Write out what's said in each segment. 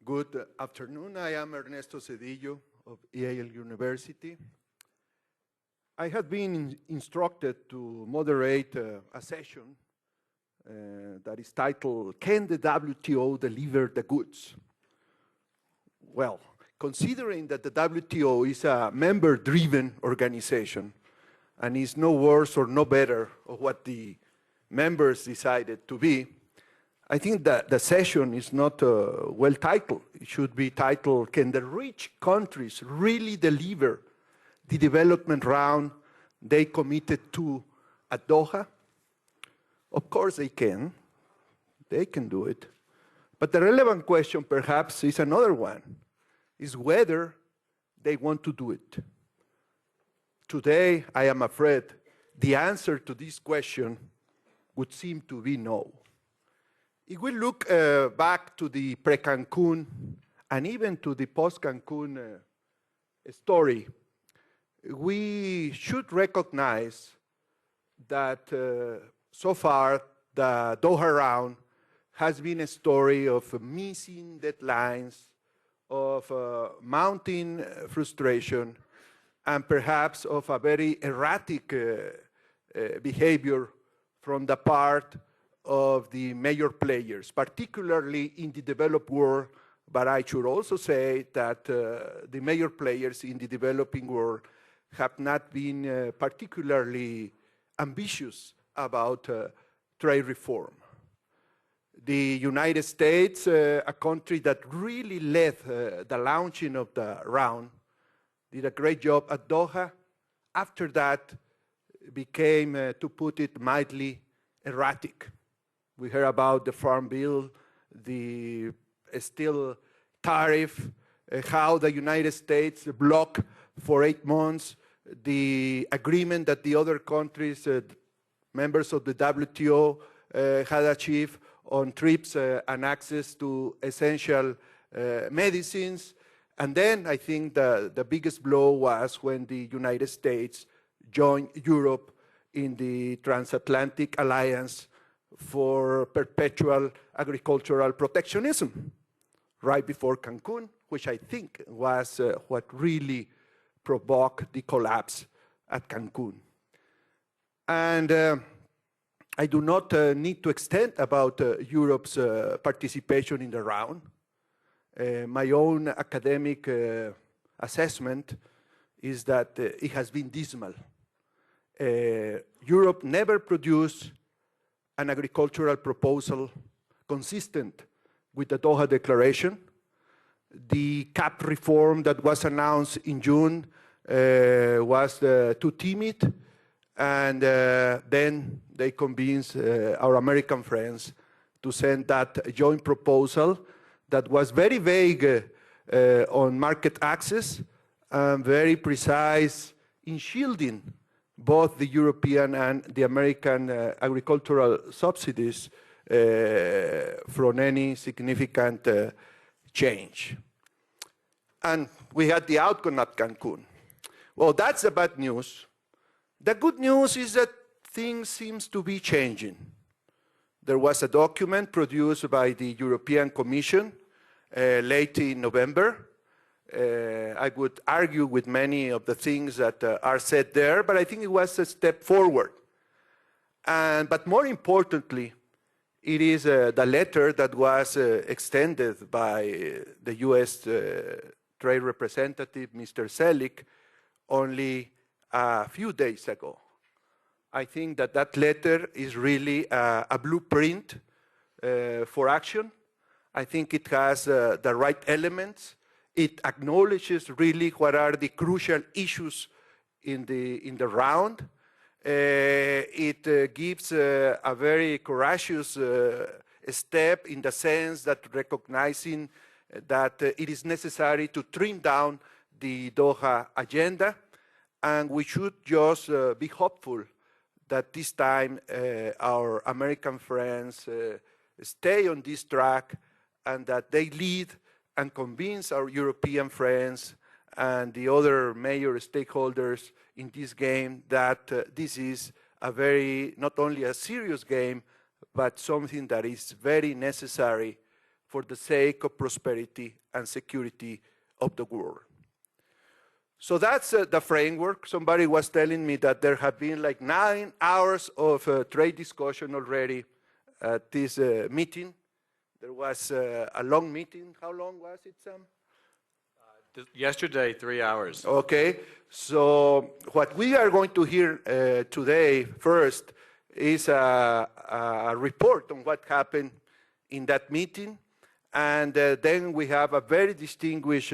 Good afternoon. I am Ernesto Cedillo of Yale University. I have been instructed to moderate a session that is titled, "Can the WTO deliver the goods?" Well, considering that the WTO is a member-driven organization and is no worse or no better of what the members decided to be, I think that the session is not well titled. It should be titled, "Can the rich countries really deliver the development round they committed to at Doha?" Of course they can. They can do it. But the relevant question perhaps is another one, is whether they want to do it. Today, I am afraid, the answer to this question would seem to be no. If we look back to the pre-Cancun and even to the post-Cancun story, we should recognize that so far the Doha round has been a story of missing deadlines, of mounting frustration, and perhaps of a very erratic behavior from the part of the major players, particularly in the developed world, but I should also say that the major players in the developing world have not been particularly ambitious about trade reform. The United States, a country that really led the launching of the round, did a great job at Doha. After that, became, to put it mildly, erratic. We heard about the Farm Bill, the steel tariff, how the United States blocked for 8 months the agreement that the other countries, members of the WTO, had achieved on TRIPS and access to essential medicines. And then I think the biggest blow was when the United States joined Europe in the transatlantic alliance for perpetual agricultural protectionism right before Cancun, which I think was what really provoked the collapse at Cancun. And I do not need to extend about Europe's participation in the round. My own academic assessment is that it has been dismal. Europe never produced an agricultural proposal consistent with the Doha Declaration. The CAP reform that was announced in June was too timid, and then they convinced our American friends to send that joint proposal that was very vague on market access and very precise in shielding both the European and the American agricultural subsidies from any significant change. And we had the outcome at Cancun. Well, that's the bad news. The good news is that things seem to be changing. There was a document produced by the European Commission late in November. I would argue with many of the things that are said there, but I think it was a step forward. But more importantly, it is the letter that was extended by the US Trade Representative, Mr. Selig, only a few days ago. I think that that letter is really a blueprint for action. I think it has the right elements. It acknowledges really what are the crucial issues in the round. It gives a very courageous step in the sense that recognizing that it is necessary to trim down the Doha agenda, and we should just be hopeful that this time our American friends stay on this track and that they lead and convince our European friends and the other major stakeholders in this game that this is a very, not only a serious game, but something that is very necessary for the sake of prosperity and security of the world. So that's the framework. Somebody was telling me that there have been like 9 hours of trade discussion already at this meeting. There was a long meeting. How long was it, Sam? Yesterday, 3 hours. Okay, so what we are going to hear today first is a report on what happened in that meeting, and then we have a very distinguished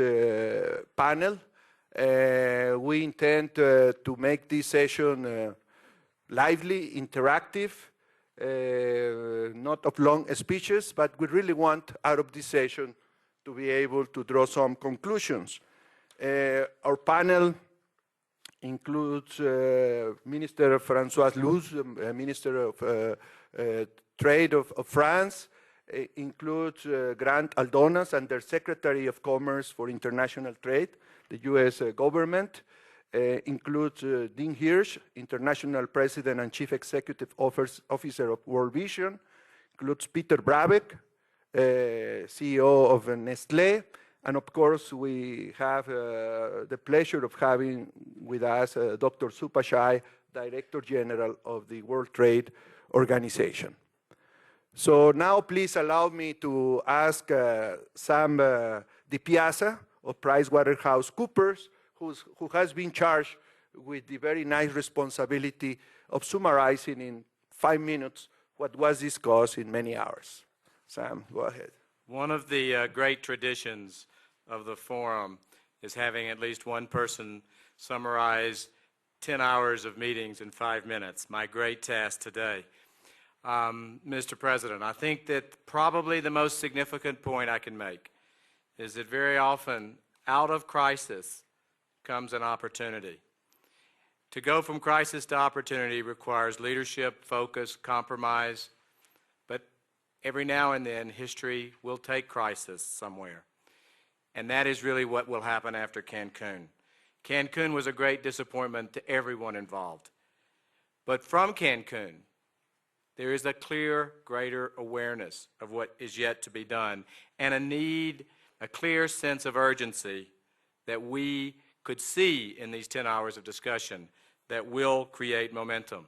panel. We intend to make this session lively, interactive, not of long speeches, but we really want out of this session to be able to draw some conclusions. Our panel includes Minister François Loos, Minister of Trade of France, includes Grant Aldonas, Undersecretary of Commerce for International Trade, the U.S. government, includes Dean Hirsch, International President and Chief Executive Officer of World Vision, includes Peter Brabeck, CEO of Nestlé, and of course we have the pleasure of having with us Dr. Supashai, Director General of the World Trade Organization. So now please allow me to ask Sam DiPiazza of PricewaterhouseCoopers, who has been charged with the very nice responsibility of summarizing in 5 minutes what was discussed in many hours. Sam, go ahead. One of the great traditions of the forum is having at least one person summarize 10 hours of meetings in 5 minutes. My great task today. Mr. President, I think that probably the most significant point I can make is that very often out of crisis comes an opportunity. To go from crisis to opportunity requires leadership, focus, compromise, but every now and then history will take crisis somewhere. And that is really what will happen after Cancun. Cancun was a great disappointment to everyone involved. But from Cancun, there is a clear, greater awareness of what is yet to be done and a need, a clear sense of urgency that we could see in these 10 hours of discussion that will create momentum.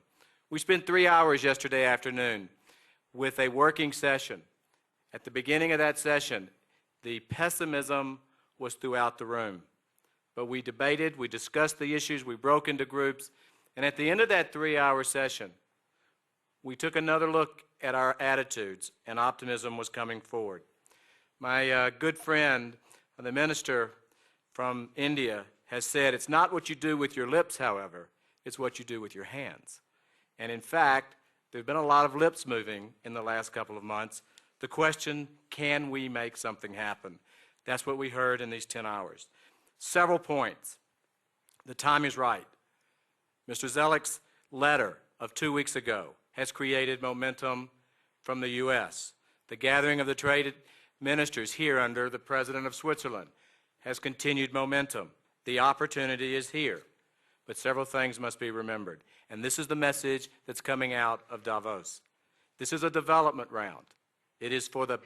We spent 3 hours yesterday afternoon with a working session. At the beginning of that session, the pessimism was throughout the room. But we debated, we discussed the issues, we broke into groups, and at the end of that 3-hour session, we took another look at our attitudes, and optimism was coming forward. My good friend, the minister from India, has said, it's not what you do with your lips, however, it's what you do with your hands. And in fact, there's been a lot of lips moving in the last couple of months. The question, can we make something happen? That's what we heard in these 10 hours. Several points. The time is right. Mr. Zelek's letter of 2 weeks ago has created momentum from the U.S. The gathering of the trade ministers here under the President of Switzerland has continued momentum. The opportunity is here. But several things must be remembered. And this is the message that's coming out of Davos. This is a development round. It is for the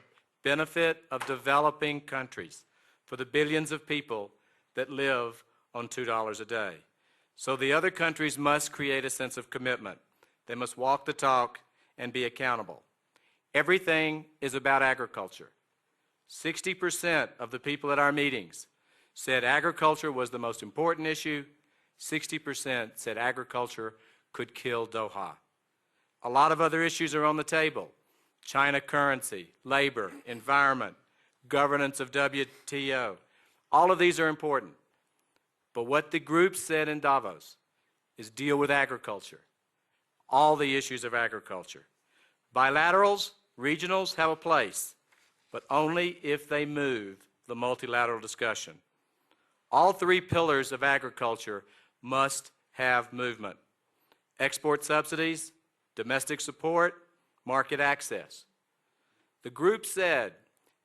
benefit of developing countries, for the billions of people that live on $2 a day. So the other countries must create a sense of commitment. They must walk the talk and be accountable. Everything is about agriculture. 60% of the people at our meetings said agriculture was the most important issue. 60% said agriculture could kill Doha. A lot of other issues are on the table. China currency, labor, environment, governance of WTO. All of these are important. But what the group said in Davos is deal with agriculture. All the issues of agriculture. Bilaterals, regionals have a place, but only if they move the multilateral discussion. All 3 pillars of agriculture must have movement. Export subsidies, domestic support, market access. The group said,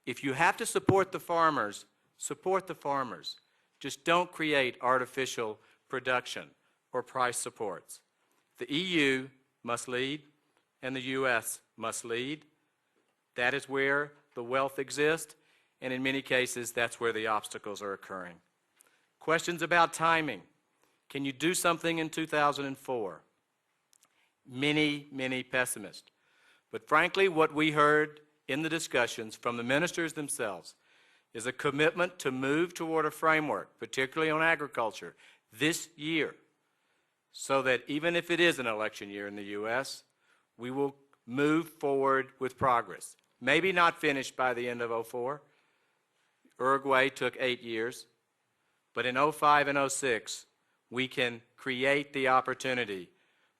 if you have to support the farmers, support the farmers. Just don't create artificial production or price supports. The EU must lead, and the U.S. must lead. That is where the wealth exists, and in many cases, that's where the obstacles are occurring. Questions about timing. Can you do something in 2004? Many pessimists. But frankly, what we heard in the discussions from the ministers themselves is a commitment to move toward a framework, particularly on agriculture, this year, so that even if it is an election year in the U.S., we will move forward with progress. Maybe not finished by the end of 2004. Uruguay took 8 years. But in 2005 and 2006, we can create the opportunity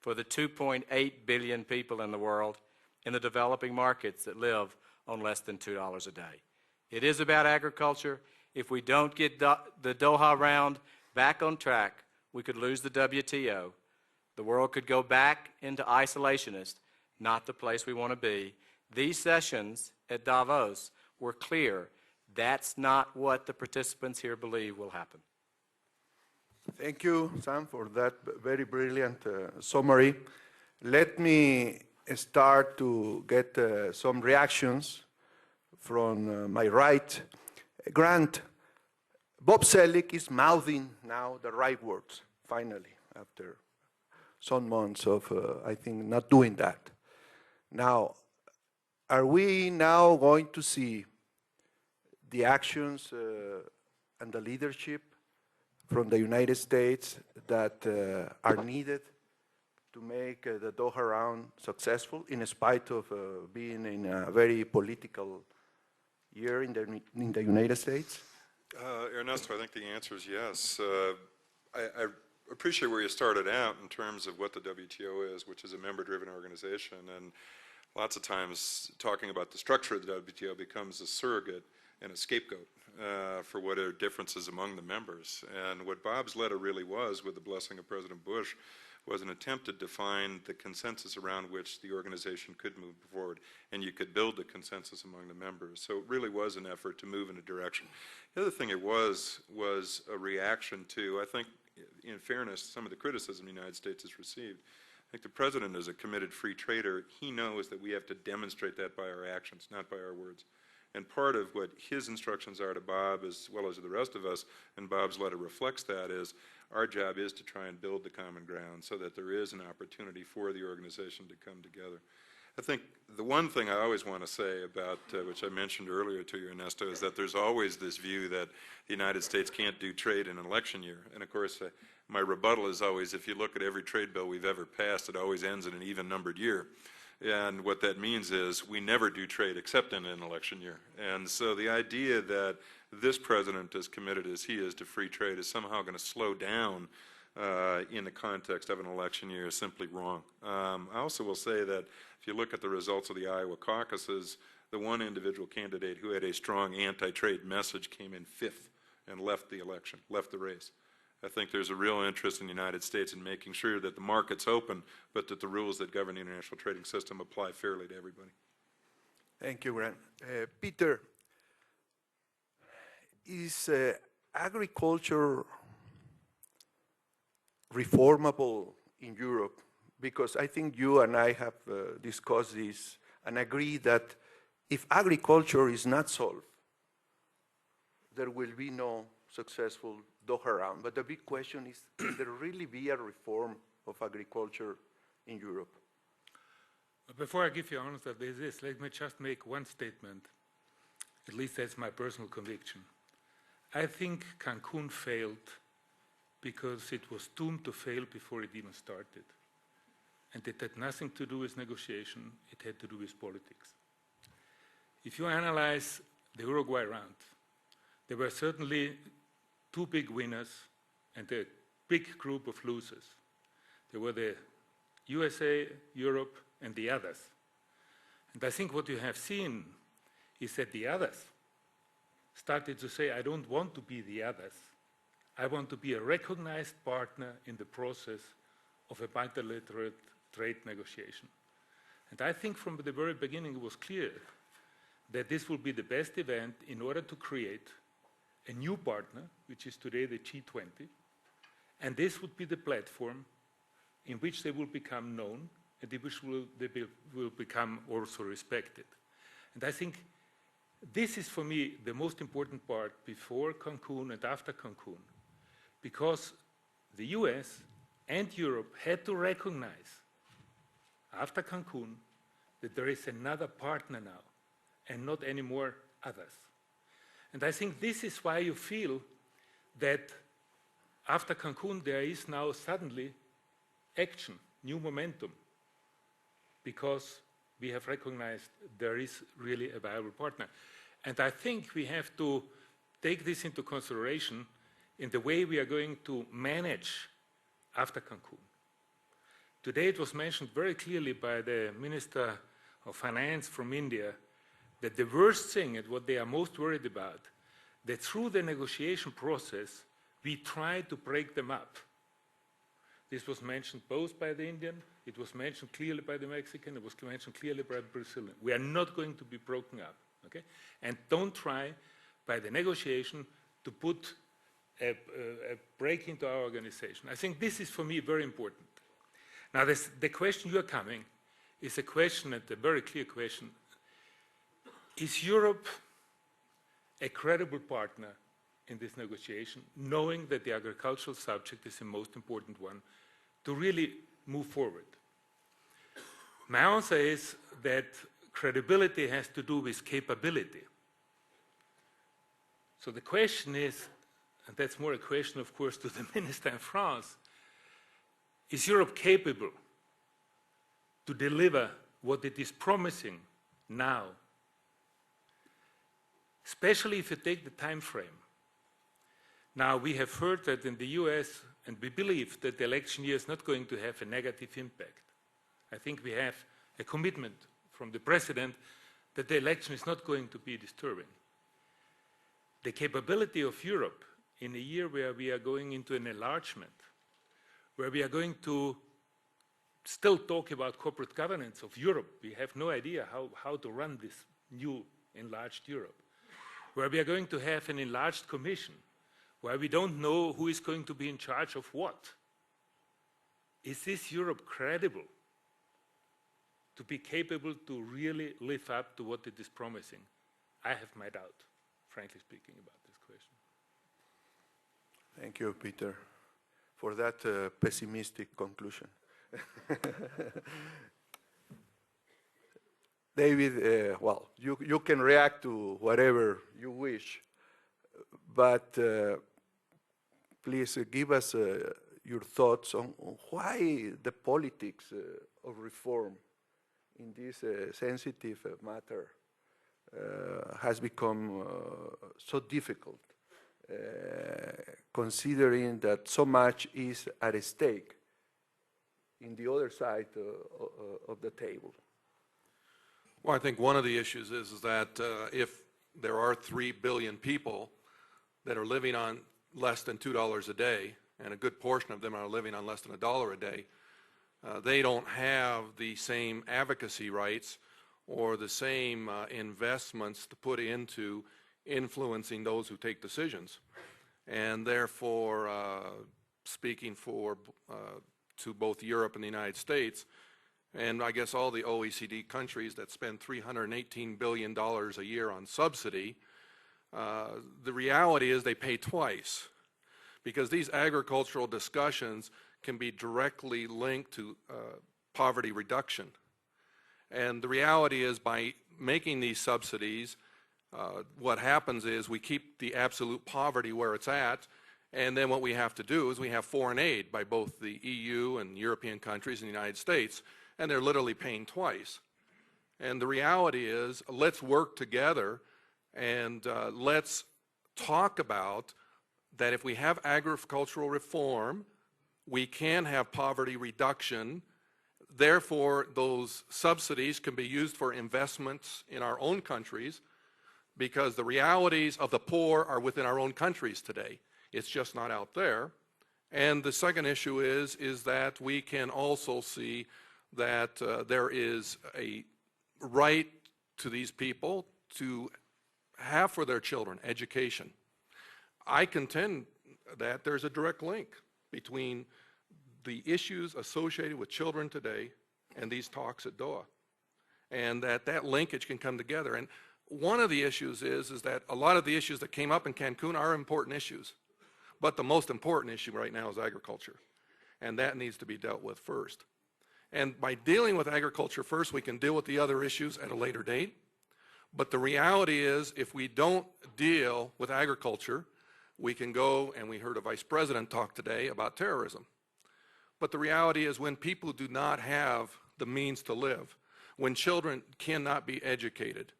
for the 2.8 billion people in the world in the developing markets that live on less than $2 a day. It is about agriculture. If we don't get the Doha round back on track, we could lose the WTO. The world could go back into isolationist, not the place we want to be. These sessions at Davos were clear. That's not what the participants here believe will happen. Thank you, Sam, for that very brilliant summary. Let me start to get some reactions from my right. Grant, Bob Selig is mouthing now the right words, finally, after some months of, I think, not doing that. Now, are we now going to see the actions and the leadership from the United States that are needed to make the Doha round successful, in spite of being in a very political year in the United States? Ernesto, I think the answer is yes. I appreciate where you started out in terms of what the WTO is, which is a member-driven organization, and lots of times talking about the structure of the WTO becomes a surrogate and a scapegoat for what are differences among the members. And what Bob's letter really was, with the blessing of President Bush, was an attempt to define the consensus around which the organization could move forward, and you could build a consensus among the members. So it really was an effort to move in a direction. The other thing it was a reaction to, I think, in fairness, some of the criticism the United States has received. I think the President is a committed free trader. He knows that we have to demonstrate that by our actions, not by our words. And part of what his instructions are to Bob, as well as the rest of us, and Bob's letter reflects that, is our job is to try and build the common ground so that there is an opportunity for the organization to come together. I think the one thing I always want to say about, which I mentioned earlier to you, Ernesto, is that there's always this view that the United States can't do trade in an election year. And of course, my rebuttal is always, if you look at every trade bill we've ever passed, it always ends in an even-numbered year. And what that means is we never do trade except in an election year. And so the idea that this president, as committed as he is to free trade, is somehow going to slow down in the context of an election year is simply wrong. I also will say that if you look at the results of the Iowa caucuses, the one individual candidate who had a strong anti-trade message came in 5th and left the election, left the race. I think there's a real interest in the United States in making sure that the market's open, but that the rules that govern the international trading system apply fairly to everybody. Thank you, Grant. Peter, is agriculture reformable in Europe? Because I think you and I have discussed this and agree that if agriculture is not solved, there will be no successful Doha round. But the big question is, can there really be a reform of agriculture in Europe? Before I give you an answer to this, let me just make one statement. At least that's my personal conviction. I think Cancun failed because it was doomed to fail before it even started. And it had nothing to do with negotiation, it had to do with politics. If you analyze the Uruguay round, there were certainly 2 big winners and a big group of losers. There were the USA, Europe, and the others. And I think what you have seen is that the others started to say, I don't want to be the others. I want to be a recognized partner in the process of a bilateral trade negotiation. And I think from the very beginning it was clear that this will be the best event in order to create a new partner, which is today the G20, and this would be the platform in which they will become known and they will become also respected. And I think this is, for me, the most important part before Cancun and after Cancun, because the US and Europe had to recognize, after Cancun, that there is another partner now, and not anymore others. And I think this is why you feel that after Cancun there is now suddenly action, new momentum, because we have recognized there is really a viable partner. And I think we have to take this into consideration in the way we are going to manage after Cancun. Today it was mentioned very clearly by the Minister of Finance from India that the worst thing and what they are most worried about, that through the negotiation process we try to break them up. This was mentioned both by the Indian, it was mentioned clearly by the Mexican, it was mentioned clearly by the Brazilian. We are not going to be broken up, okay? And don't try by the negotiation to put a break into our organization. I think this is for me very important. Now the question you are coming is a question, and a very clear question. Is Europe a credible partner in this negotiation, knowing that the agricultural subject is the most important one, to really move forward? My answer is that credibility has to do with capability. So the question is, and that's more a question, of course, to the minister in France, is Europe capable to deliver what it is promising now? Especially if you take the time frame. Now, we have heard that in the US, and we believe that the election year is not going to have a negative impact. I think we have a commitment from the President that the election is not going to be disturbing. The capability of Europe in a year where we are going into an enlargement, where we are going to still talk about corporate governance of Europe. We have no idea how to run this new enlarged Europe, where we are going to have an enlarged Commission, where we don't know who is going to be in charge of what. Is this Europe credible to be capable to really live up to what it is promising? I have my doubt, frankly speaking, about this question. Thank you, Peter, for that pessimistic conclusion. David, well, you can react to whatever you wish, but please give us your thoughts on why the politics of reform in this sensitive matter has become so difficult, considering that so much is at stake in the other side of the table. Well, I think one of the issues is that if there are 3 billion people that are living on less than $2 a day, and a good portion of them are living on less than $1 a day, they don't have the same advocacy rights or the same investments to put into influencing those who take decisions. And therefore, speaking for to both Europe and the United States, and I guess all the OECD countries that spend $318 billion a year on subsidy, the reality is they pay twice, because these agricultural discussions can be directly linked to poverty reduction. And the reality is, by making these subsidies, what happens is we keep the absolute poverty where it's at, and then what we have to do is we have foreign aid by both the EU and European countries and the United States, and they're literally paying twice. And the reality is, let's work together and let's talk about that if we have agricultural reform, we can have poverty reduction. Therefore, those subsidies can be used for investments in our own countries, because the realities of the poor are within our own countries today. It's just not out there. And the second issue is that we can also see that there is a right to these people to have for their children education. I contend that there's a direct link between the issues associated with children today and these talks at Doha, and that linkage can come together. And one of the issues is that a lot of the issues that came up in Cancun are important issues, but the most important issue right now is agriculture, and that needs to be dealt with first. And by dealing with agriculture first, we can deal with the other issues at a later date. But the reality is, if we don't deal with agriculture, we can go, and we heard a vice president talk today about terrorism. But the reality is, when people do not have the means to live, when children cannot be educated,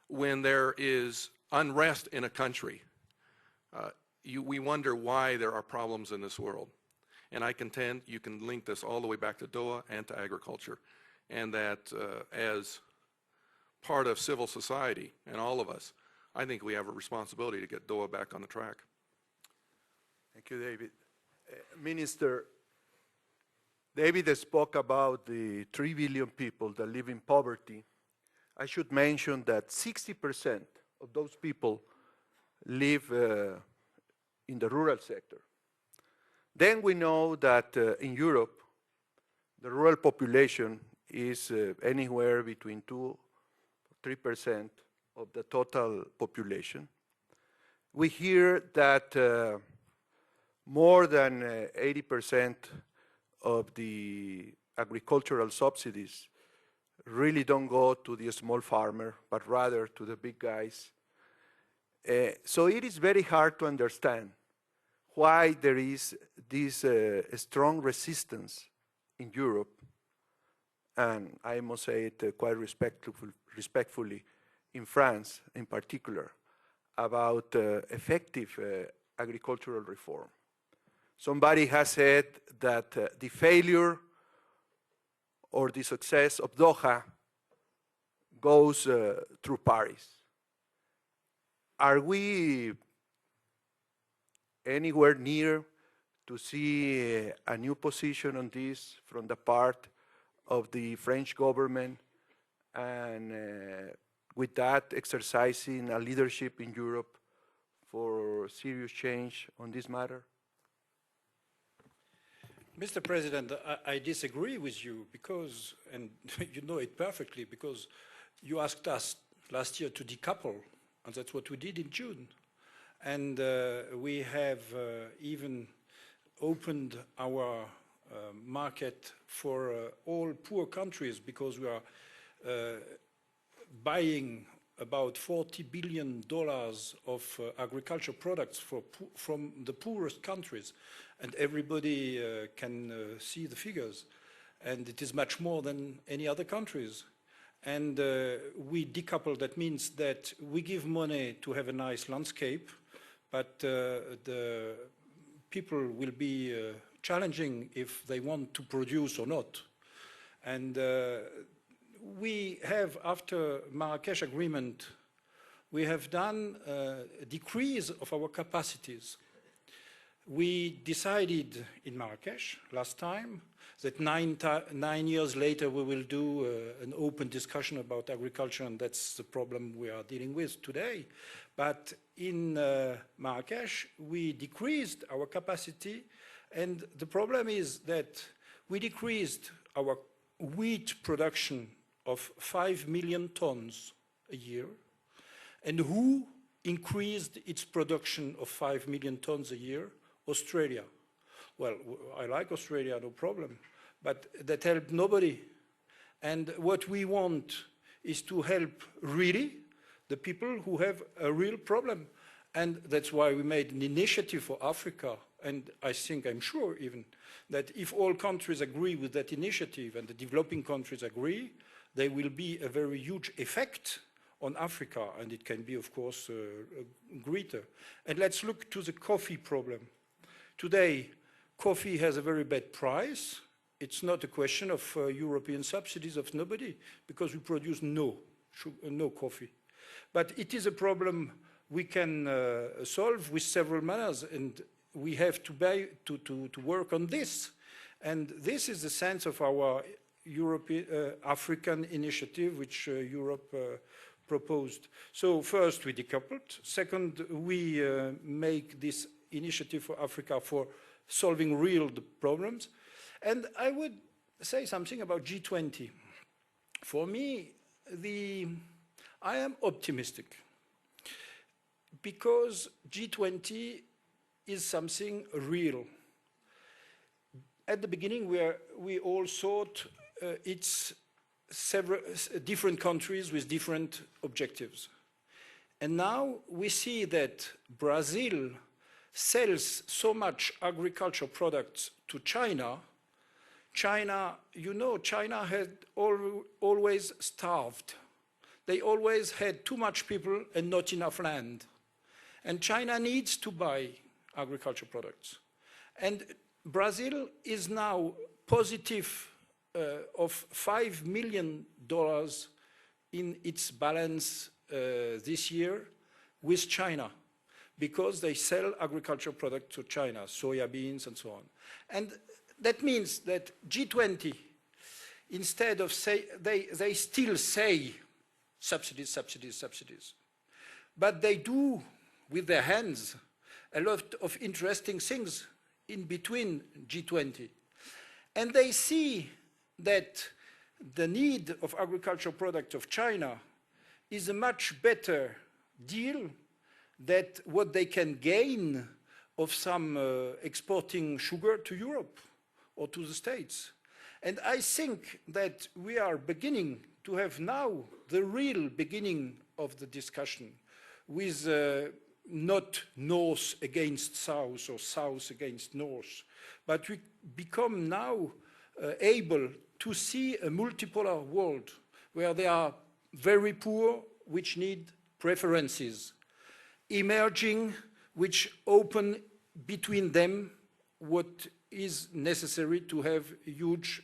when there is unrest in a country, we wonder why there are problems in this world. And I contend you can link this all the way back to Doha and to agriculture, and that as part of civil society and all of us, I think we have a responsibility to get Doha back on the track. Thank you, David. Minister, David spoke about the 3 billion people that live in poverty. I should mention that 60% of those people live in the rural sector. Then we know that in Europe, the rural population is anywhere between 2 or 3% of the total population. We hear that more than 80% of the agricultural subsidies really don't go to the small farmer, but rather to the big guys. So it is very hard to understand why there is this strong resistance in Europe, and I must say it quite respectfully, in France in particular, about effective agricultural reform. Somebody has said that the failure or the success of Doha goes through Paris. Are we anywhere near to see a new position on this from the part of the French government, and with that exercising a leadership in Europe for serious change on this matter? Mr. President, I disagree with you because, and you know it perfectly, because you asked us last year to decouple, and that's what we did in June. And we have even opened our market for all poor countries, because we are buying about $40 billion of agriculture products from the poorest countries. And everybody can see the figures. And it is much more than any other countries. And we decouple. That means that we give money to have a nice landscape, but the people will be challenging if they want to produce or not. And we have, after Marrakesh Agreement, we have done a decrease of our capacities. We decided in Marrakesh last time that 9 years later we will do an open discussion about agriculture, and that's the problem we are dealing with today. But in Marrakesh we decreased our capacity, and the problem is that we decreased our wheat production of 5 million tons a year. And who increased its production of 5 million tons a year? Australia. Well, I like Australia, no problem, but that helped nobody. And what we want is to help really the people who have a real problem. And that's why we made an initiative for Africa. And I think, I'm sure even, that if all countries agree with that initiative and the developing countries agree, there will be a very huge effect on Africa, and it can be, of course, greater. And let's look to the coffee problem. Today, coffee has a very bad price. It's not a question of European subsidies of nobody, because we produce no coffee. But it is a problem we can solve with several manners, and we have to work on this. And this is the sense of our African initiative, which Europe proposed. So first, we decoupled. Second, we make this initiative for Africa for solving real problems. And I would say something about G20. For me, I am optimistic because G20 is something real. At the beginning, we all thought it's several different countries with different objectives. And now we see that Brazil sells so much agricultural products to China. China, you know, China had always starved. They always had too much people and not enough land. And China needs to buy agricultural products. And Brazil is now positive of $5 million in its balance this year with China, because they sell agricultural products to China, soya beans and so on. And that means that G20, instead of they still say subsidies, subsidies, subsidies, but they do with their hands a lot of interesting things in between G20. And they see that the need of agricultural products of China is a much better deal than what they can gain of some exporting sugar to Europe or to the States. And I think that we are beginning to have now the real beginning of the discussion with not North against South or South against North, but we become now able to see a multipolar world where there are very poor which need preferences, emerging which open between them what is necessary to have huge,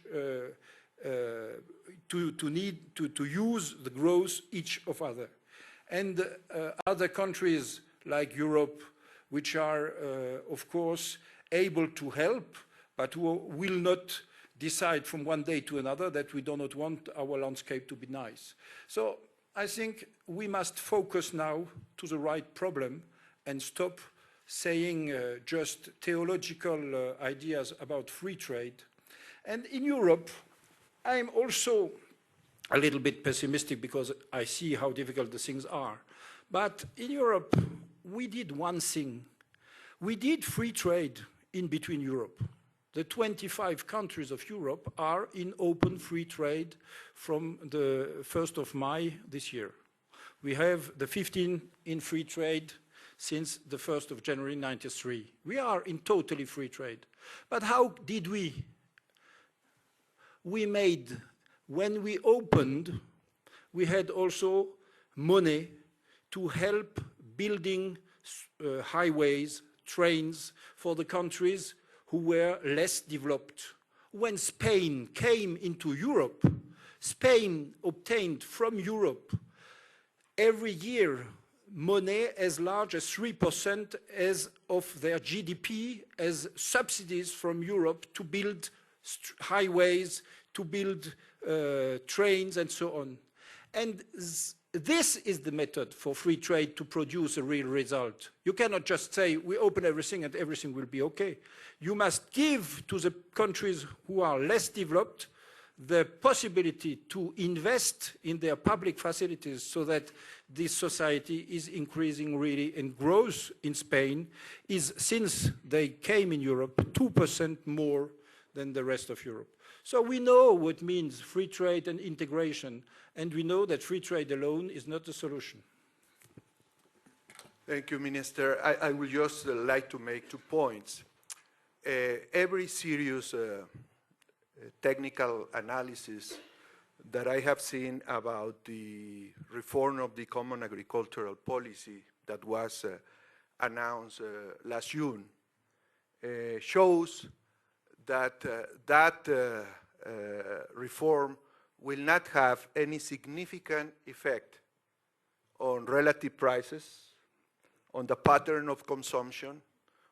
to use the growth each of other. And other countries like Europe, which are, of course, able to help, but who will not decide from one day to another that we do not want our landscape to be nice. So I think we must focus now to the right problem and stop saying just theological ideas about free trade. And in Europe, I'm also a little bit pessimistic because I see how difficult the things are. But in Europe, we did one thing. We did free trade in between Europe. The 25 countries of Europe are in open free trade from the 1st of May this year. We have the 15 in free trade since the 1st of January 93. We are in totally free trade. But how did we? We made, when we opened, we had also money to help building highways, trains for the countries who were less developed. When Spain came into Europe, Spain obtained from Europe every year money as large as 3% of their GDP as subsidies from Europe to build highways, to build trains and so on. And this is the method for free trade to produce a real result. You cannot just say, we open everything and everything will be okay. You must give to the countries who are less developed the possibility to invest in their public facilities so that this society is increasing really, and growth in Spain is, since they came in Europe, 2% more than the rest of Europe. So we know what means free trade and integration, and we know that free trade alone is not the solution. Thank you, Minister. I would just like to make 2 points. Every serious technical analysis that I have seen about the reform of the Common Agricultural Policy that was announced last June shows that reform will not have any significant effect on relative prices, on the pattern of consumption,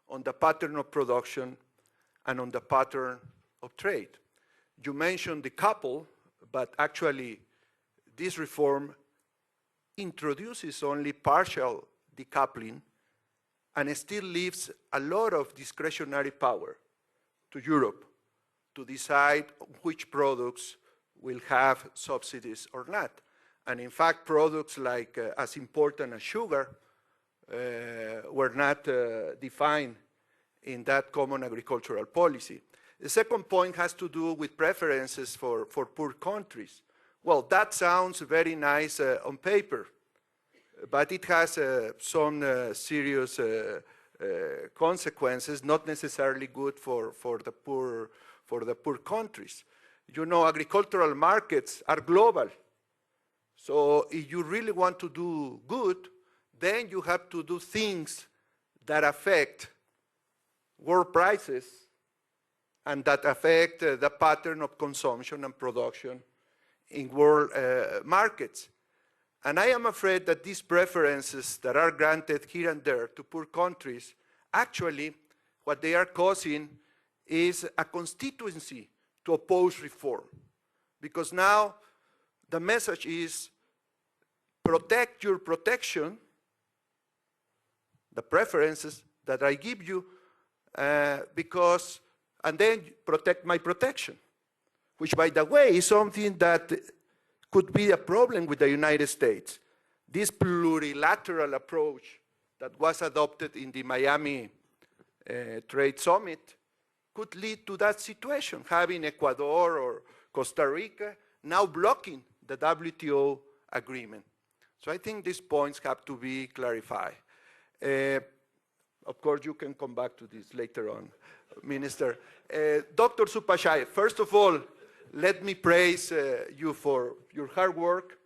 on the pattern of production, and on the pattern of trade. You mentioned the couple, but actually this reform introduces only partial decoupling and it still leaves a lot of discretionary power to Europe to decide which products will have subsidies or not. And in fact, products like as important as sugar were not defined in that common agricultural policy. The second point has to do with preferences for poor countries. Well, that sounds very nice on paper, but it has some serious consequences, not necessarily good for the poor countries. You know, agricultural markets are global. So if you really want to do good, then you have to do things that affect world prices and that affect the pattern of consumption and production in world markets. And I am afraid that these preferences that are granted here and there to poor countries, actually what they are causing is a constituency to oppose reform. Because now the message is protect your protection, the preferences that I give you, and then protect my protection, which, by the way, is something that could be a problem with the United States. This plurilateral approach that was adopted in the Miami Trade Summit could lead to that situation, having Ecuador or Costa Rica now blocking the WTO agreement. So I think these points have to be clarified. Of course, you can come back to this later on, Minister. Dr. Supashai, first of all, let me praise you for your hard work,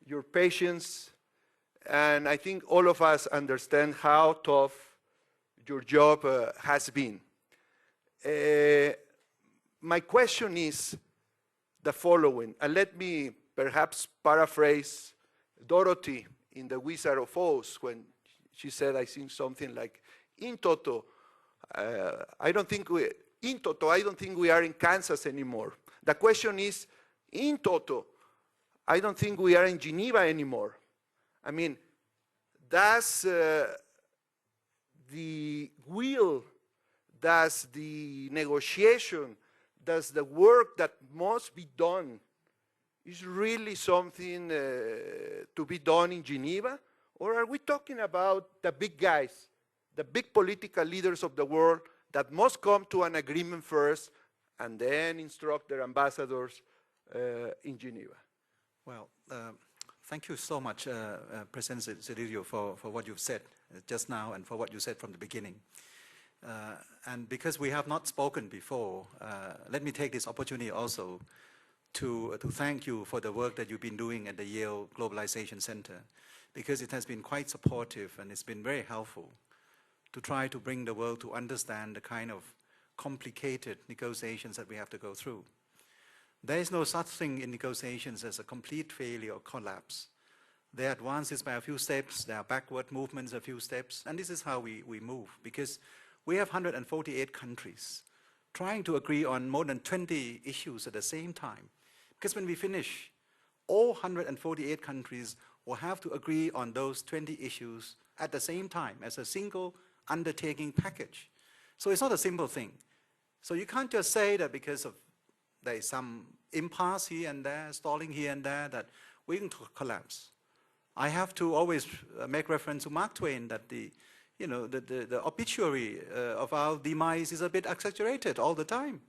your patience, and I think all of us understand how tough your job has been. My question is the following, and let me perhaps paraphrase Dorothy in The Wizard of Oz when she said, I think something like, in toto, I don't think we are in Kansas anymore. The question is, in toto, I don't think we are in Geneva anymore. I mean, does the will, does the negotiation, does the work that must be done is really something to be done in Geneva? Or are we talking about the big guys, the big political leaders of the world that must come to an agreement first and then instruct their ambassadors in Geneva? Well, thank you so much, President Zedillo, for what you've said just now and for what you said from the beginning. And because we have not spoken before, let me take this opportunity also to thank you for the work that you've been doing at the Yale Globalization Center, because it has been quite supportive and it's been very helpful to try to bring the world to understand the kind of complicated negotiations that we have to go through. There is no such thing in negotiations as a complete failure or collapse. There are advances by a few steps, there are backward movements a few steps, and this is how we move, because we have 148 countries trying to agree on more than 20 issues at the same time. Because when we finish, all 148 countries will have to agree on those 20 issues at the same time as a single undertaking package. So it's not a simple thing. So you can't just say that because of there is some impasse here and there, stalling here and there, that we can collapse. I have to always make reference to Mark Twain that the obituary of our demise is a bit exaggerated all the time.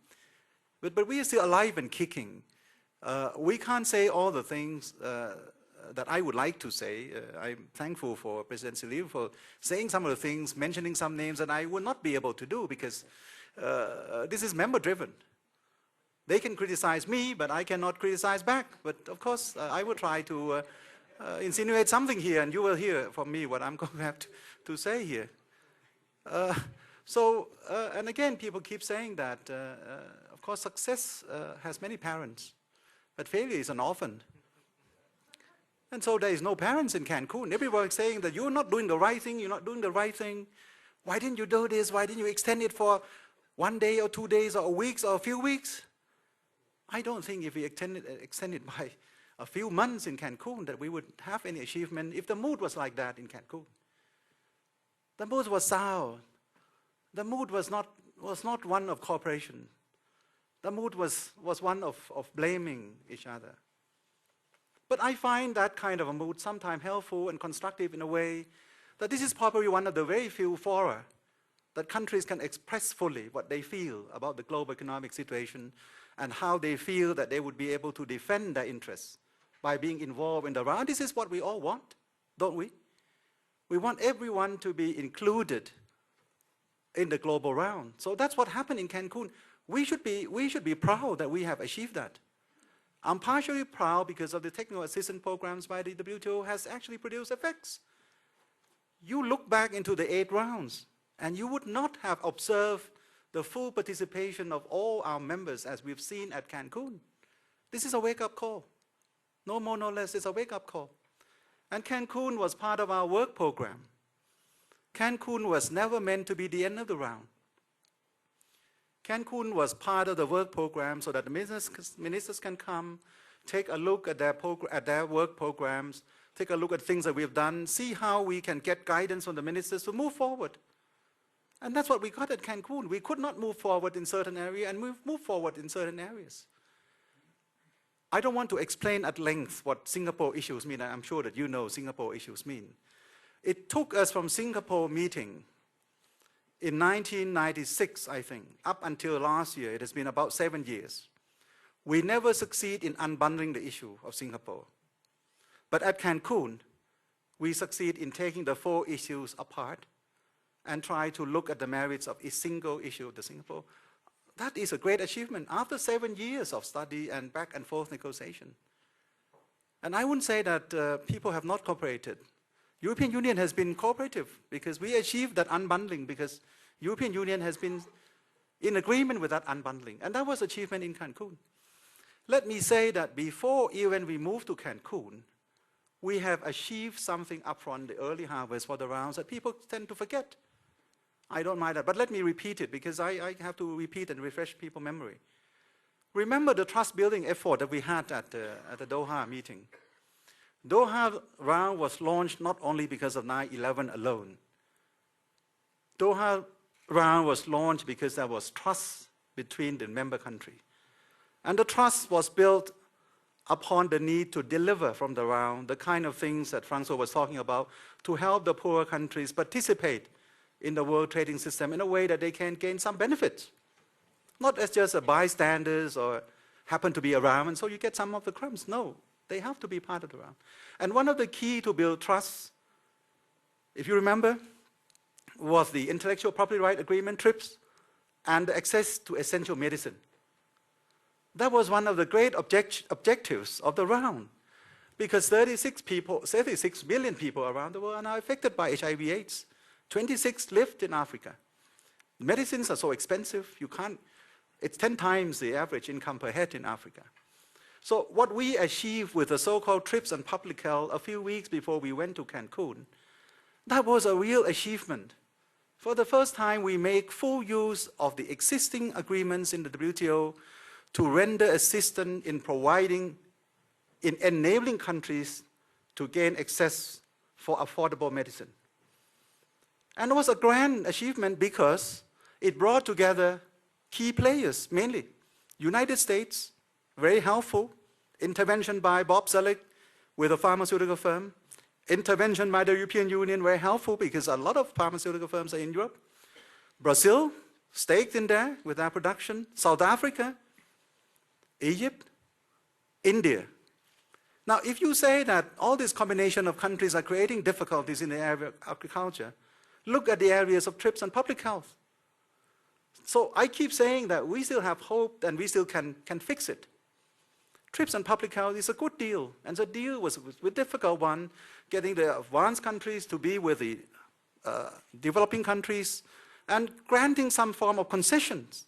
But we are still alive and kicking. We can't say all the things that I would like to say. I'm thankful for President Zedillo for saying some of the things, mentioning some names that I will not be able to do because this is member-driven. They can criticize me, but I cannot criticize back. But of course, I will try to insinuate something here, and you will hear from me what I'm going to have to say here. And again, people keep saying that, of course, success has many parents, but failure is an orphan. And so there is no parents in Cancun. Everyone is saying that you're not doing the right thing, you're not doing the right thing. Why didn't you do this? Why didn't you extend it for 1 day or 2 days or weeks or a few weeks? I don't think if we extend it by a few months in Cancun that we would have any achievement if the mood was like that in Cancun. The mood was sour. The mood was not one of cooperation. The mood was one of blaming each other. But I find that kind of a mood sometimes helpful and constructive in a way that this is probably one of the very few fora that countries can express fully what they feel about the global economic situation and how they feel that they would be able to defend their interests by being involved in the round. This is what we all want, don't we? We want everyone to be included in the global round. So that's what happened in Cancun. We should be proud that we have achieved that. I'm partially proud because of the technical assistance programs by the WTO has actually produced effects. You look back into the 8 rounds, and you would not have observed the full participation of all our members as we've seen at Cancun. This is a wake-up call. No more, no less, it's a wake-up call. And Cancun was part of our work program. Cancun was never meant to be the end of the round. Cancun was part of the work program so that the ministers can come, take a look at their work programs, take a look at things that we've done, see how we can get guidance from the ministers to move forward. And that's what we got at Cancun. We could not move forward in certain areas, and we've moved forward in certain areas. I don't want to explain at length what Singapore issues mean. I'm sure that you know Singapore issues mean. It took us from Singapore meeting in 1996, I think, up until last year. It has been about 7 years. We never succeed in unbundling the issue of Singapore. But at Cancun, we succeed in taking the 4 issues apart and try to look at the merits of a single issue of the Singapore. That is a great achievement after 7 years of study and back and forth negotiation. And I wouldn't say that people have not cooperated. European Union has been cooperative because we achieved that unbundling because European Union has been in agreement with that unbundling. And that was achievement in Cancun. Let me say that before even we moved to Cancun, we have achieved something upfront, the early harvest for the rounds that people tend to forget. I don't mind that, but let me repeat it because I have to repeat and refresh people's memory. Remember the trust building effort that we had at the Doha meeting. Doha round was launched not only because of 9/11 alone. Doha round was launched because there was trust between the member country. And the trust was built upon the need to deliver from the round the kind of things that François was talking about to help the poorer countries participate in the world trading system in a way that they can gain some benefits. Not as just a bystanders or happen to be around and so you get some of the crumbs. No, they have to be part of the round. And one of the key to build trust, if you remember, was the intellectual property right agreement, TRIPS, and access to essential medicine. That was one of the great objectives of the round because 36 million people around the world are now affected by HIV/AIDS. 26 lived in Africa. Medicines are so expensive, it's 10 times the average income per head in Africa. So what we achieved with the so-called TRIPS and public health a few weeks before we went to Cancun, that was a real achievement. For the first time, we make full use of the existing agreements in the WTO to render assistance in enabling countries to gain access for affordable medicine. And it was a grand achievement because it brought together key players, mainly United States, very helpful, intervention by Bob Zoellick with a pharmaceutical firm, intervention by the European Union, very helpful because a lot of pharmaceutical firms are in Europe. Brazil, staked in there with their production, South Africa, Egypt, India. Now, if you say that all this combination of countries are creating difficulties in the area of agriculture, look at the areas of TRIPS and public health. So I keep saying that we still have hope and we still can fix it. TRIPS and public health is a good deal, and the deal was a difficult one, getting the advanced countries to be with the developing countries and granting some form of concessions.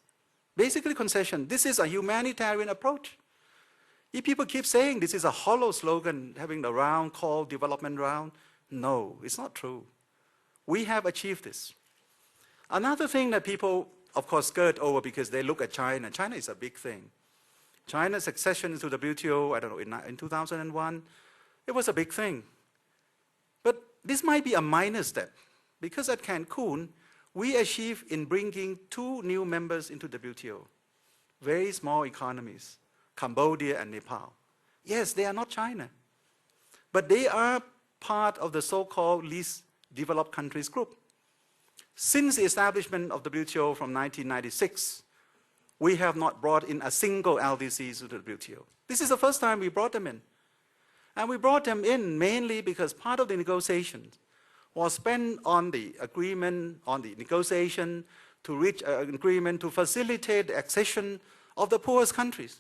Basically concession. This is a humanitarian approach. If people keep saying this is a hollow slogan, having the round called development round, no, it's not true. We have achieved this. Another thing that people, of course, skirt over because they look at China. China is a big thing. China's accession to the WTO, I don't know, in 2001, it was a big thing. But this might be a minor step because at Cancun, we achieved in bringing 2 new members into the WTO. very small economies, Cambodia and Nepal. Yes, they are not China, but they are part of the so-called least developed countries group. Since the establishment of the WTO from 1996, we have not brought in a single LDC to the WTO. This is the first time we brought them in. And we brought them in mainly because part of the negotiations was spent on the agreement, on the negotiation to reach an agreement to facilitate the accession of the poorest countries.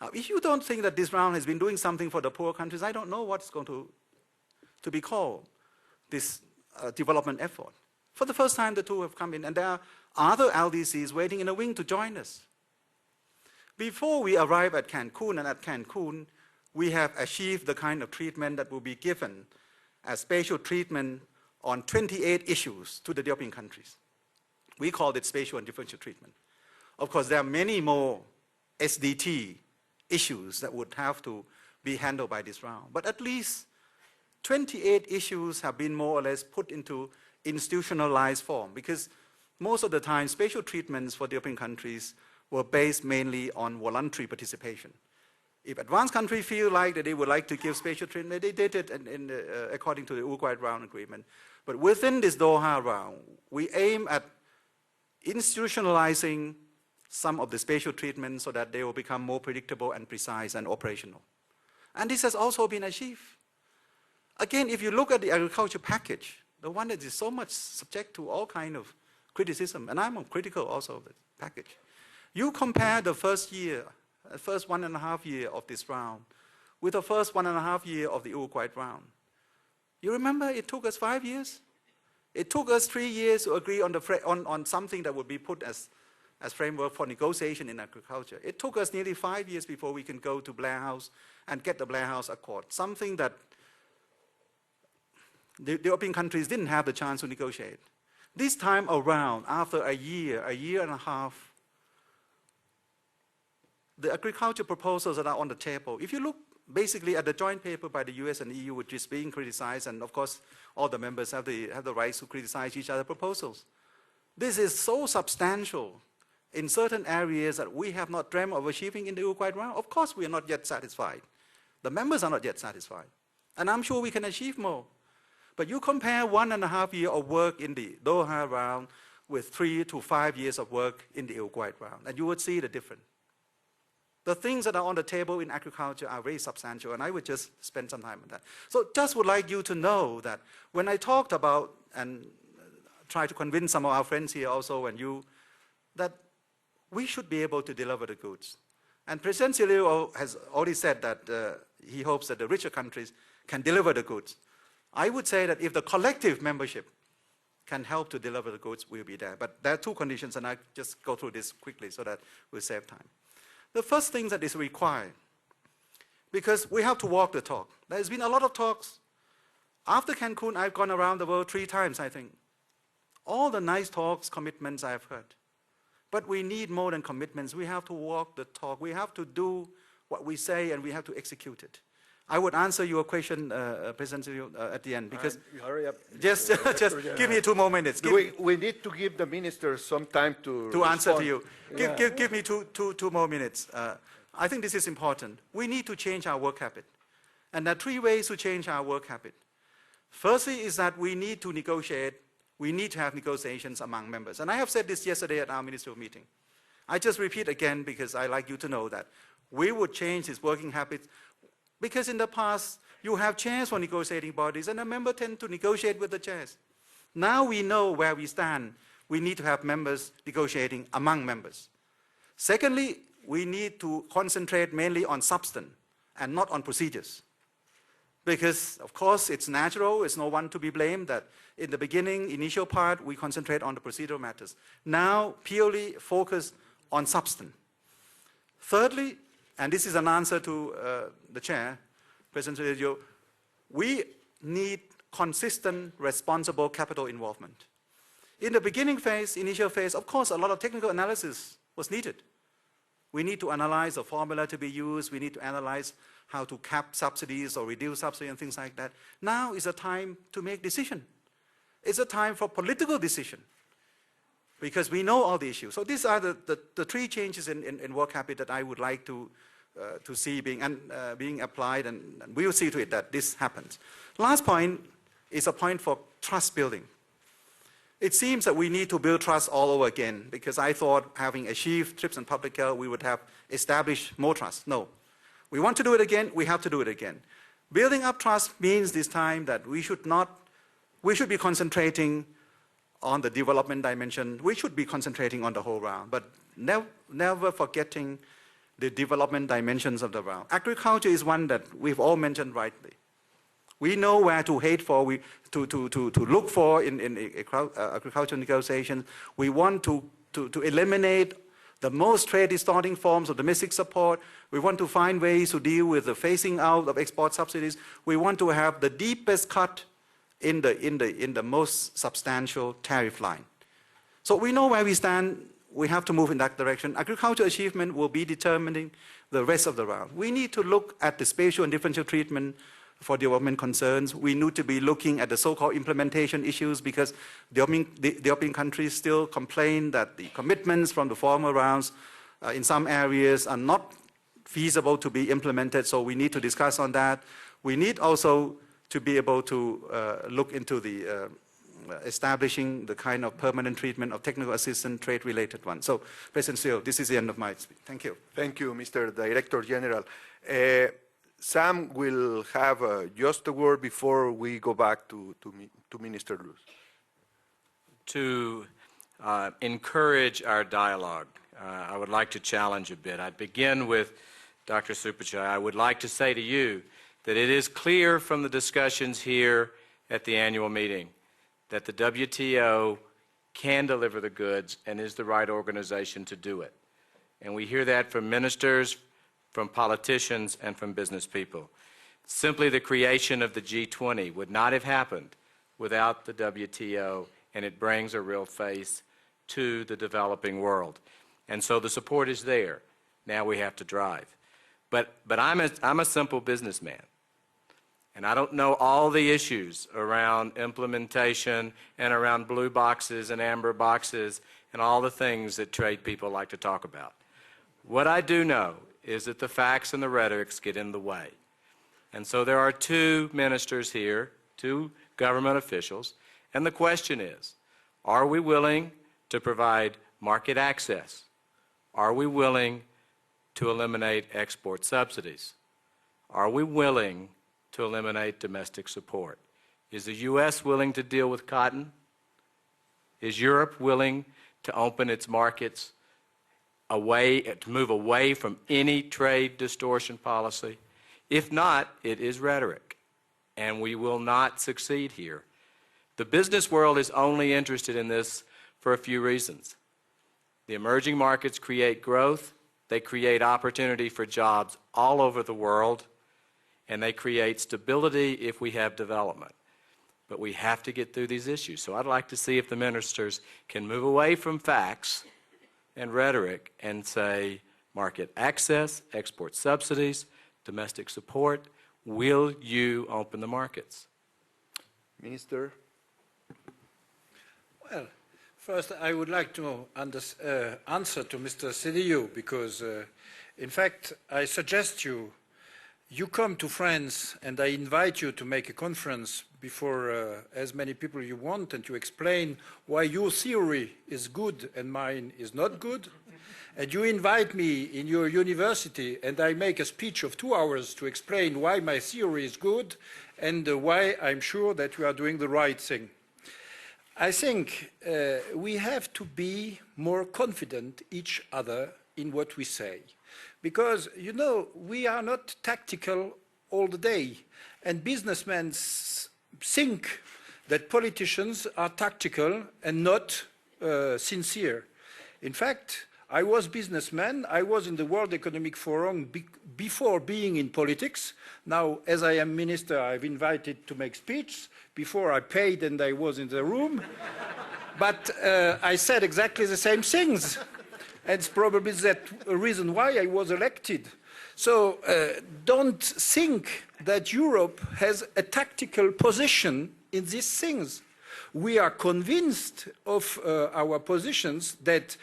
Now, if you don't think that this round has been doing something for the poor countries, I don't know what's going to be called this development effort. For the first time, the two have come in, and there are other LDCs waiting in the wing to join us. Before we arrive at Cancun, and at Cancun, we have achieved the kind of treatment that will be given as spatial treatment on 28 issues to the developing countries. We call it spatial and differential treatment. Of course, there are many more SDT issues that would have to be handled by this round. But at least 28 issues have been more or less put into institutionalized form, because most of the time, spatial treatments for developing countries were based mainly on voluntary participation. If advanced countries feel like that they would like to give spatial treatment, they did it according to the Uruguay round agreement. But within this Doha round, we aim at institutionalizing some of the spatial treatments so that they will become more predictable and precise and operational. And this has also been achieved. Again, if you look at the agriculture package, the one that is so much subject to all kind of criticism, and I'm critical also of the package. You compare the first 1.5 year of this round with the first 1.5 year of the Uruguay round. You remember it took us 5 years? It took us 3 years to agree on something that would be put as framework for negotiation in agriculture. It took us nearly 5 years before we can go to Blair House and get the Blair House Accord, something that the European countries didn't have the chance to negotiate. This time around, after a year and a half, the agriculture proposals that are on the table, if you look basically at the joint paper by the US and EU, which is being criticized, and of course all the members have the rights to criticize each other's proposals. This is so substantial in certain areas that we have not dreamt of achieving in the Uruguay round. Of course we are not yet satisfied. The members are not yet satisfied. And I'm sure we can achieve more. But you compare 1.5 years of work in the Doha round with 3 to 5 years of work in the Uruguay round, and you would see the difference. The things that are on the table in agriculture are very substantial, and I would just spend some time on that. So just would like you to know that when I talked about, and try to convince some of our friends here also, and you, that we should be able to deliver the goods. And President Silvio has already said that he hopes that the richer countries can deliver the goods. I would say that if the collective membership can help to deliver the goods, we'll be there. But there are two conditions, and I just go through this quickly so that we'll save time. The first thing that is required, because we have to walk the talk. There's been a lot of talks. After Cancun, I've gone around the world 3 times, I think. All the nice talks, commitments I've heard. But we need more than commitments. We have to walk the talk. We have to do what we say, and we have to execute it. I would answer your question, President Silvio, at the end, because hurry up. just give me 2 more minutes. We need to give the minister some time to answer to you. Give me two more minutes. I think this is important. We need to change our work habit. And there are 3 ways to change our work habit. Firstly is that we need to negotiate. We need to have negotiations among members. And I have said this yesterday at our ministerial meeting. I just repeat again because I like you to know that we would change this working habit. Because in the past, you have chairs for negotiating bodies, and the members tend to negotiate with the chairs. Now we know where we stand. We need to have members negotiating among members. Secondly, we need to concentrate mainly on substance and not on procedures. Because, of course, it's natural, it's no one to be blamed that in the beginning, initial part, we concentrate on the procedural matters. Now, purely focus on substance. Thirdly, and this is an answer to the chair, President Silvio, we need consistent, responsible capital involvement. In the beginning phase, initial phase, of course, a lot of technical analysis was needed. We need to analyze the formula to be used. We need to analyze how to cap subsidies or reduce subsidies and things like that. Now is a time to make decision. It's a time for political decision. because we know all the issues. So these are the three changes in work habit that I would like to see being applied, and we will see to it that this happens. Last point is a point for trust building. It seems that we need to build trust all over again, because I thought having achieved TRIPS and public health, we would have established more trust. No. We want to do it again, we have to do it again. Building up trust means this time that we should be concentrating on the development dimension. We should be concentrating on the whole round, but never forgetting the development dimensions of the round. Agriculture is one that we've all mentioned rightly. We know where to hate for, to look for in agricultural negotiations. We want to eliminate the most trade-distorting forms of domestic support. We want to find ways to deal with the phasing out of export subsidies. We want to have the deepest cut in the most substantial tariff line. So we know where we stand. We have to move in that direction. Agricultural achievement will be determining the rest of the round. We need to look at the spatial and differential treatment for development concerns. We need to be looking at the so-called implementation issues, because developing countries still complain that the commitments from the former rounds in some areas are not feasible to be implemented, so we need to discuss on that. We need also to be able to look into the establishing the kind of permanent treatment of technical assistance, trade-related ones. So, President Steele, this is the end of my speech. Thank you. Thank you, Mr. Director General. Sam will have just a word before we go back to Minister Loos. To encourage our dialogue, I would like to challenge a bit. I'd begin with Dr. Supachai. I would like to say to you that it is clear from the discussions here at the annual meeting that the WTO can deliver the goods and is the right organization to do it. And we hear that from ministers, from politicians, and from business people. Simply the creation of the G20 would not have happened without the WTO, and it brings a real face to the developing world. And so the support is there. Now we have to drive. But I'm a simple businessman, and I don't know all the issues around implementation and around blue boxes and amber boxes and all the things that trade people like to talk about. What I do know is that the facts and the rhetorics get in the way. And so there are two ministers here, two government officials, and the question is, are we willing to provide market access? Are we willing to eliminate export subsidies? Are we willing to eliminate domestic support? Is the U.S. willing to deal with cotton? Is Europe willing to open its markets to move away from any trade distortion policy? If not, it is rhetoric, and we will not succeed here. The business world is only interested in this for a few reasons. The emerging markets create growth, they create opportunity for jobs all over the world, and they create stability if we have development. But we have to get through these issues. So I'd like to see if the ministers can move away from facts and rhetoric and say market access, export subsidies, domestic support. Will you open the markets? Minister? Well, first I would like to answer to Mr. Cedillo, because in fact I suggest you come to France and I invite you to make a conference before as many people you want, and to explain why your theory is good and mine is not good. And you invite me in your university and I make a speech of 2 hours to explain why my theory is good and why I'm sure that we are doing the right thing. I think we have to be more confident each other in what we say. Because, you know, we are not tactical all the day, and businessmen think that politicians are tactical and not sincere. In fact, I was businessman, I was in the World Economic Forum before being in politics. Now, as I am minister, I've invited to make speeches. Before I paid and I was in the room. But I said exactly the same things. And it's probably that reason why I was elected. So don't think that Europe has a tactical position in these things. We are convinced of our positions that,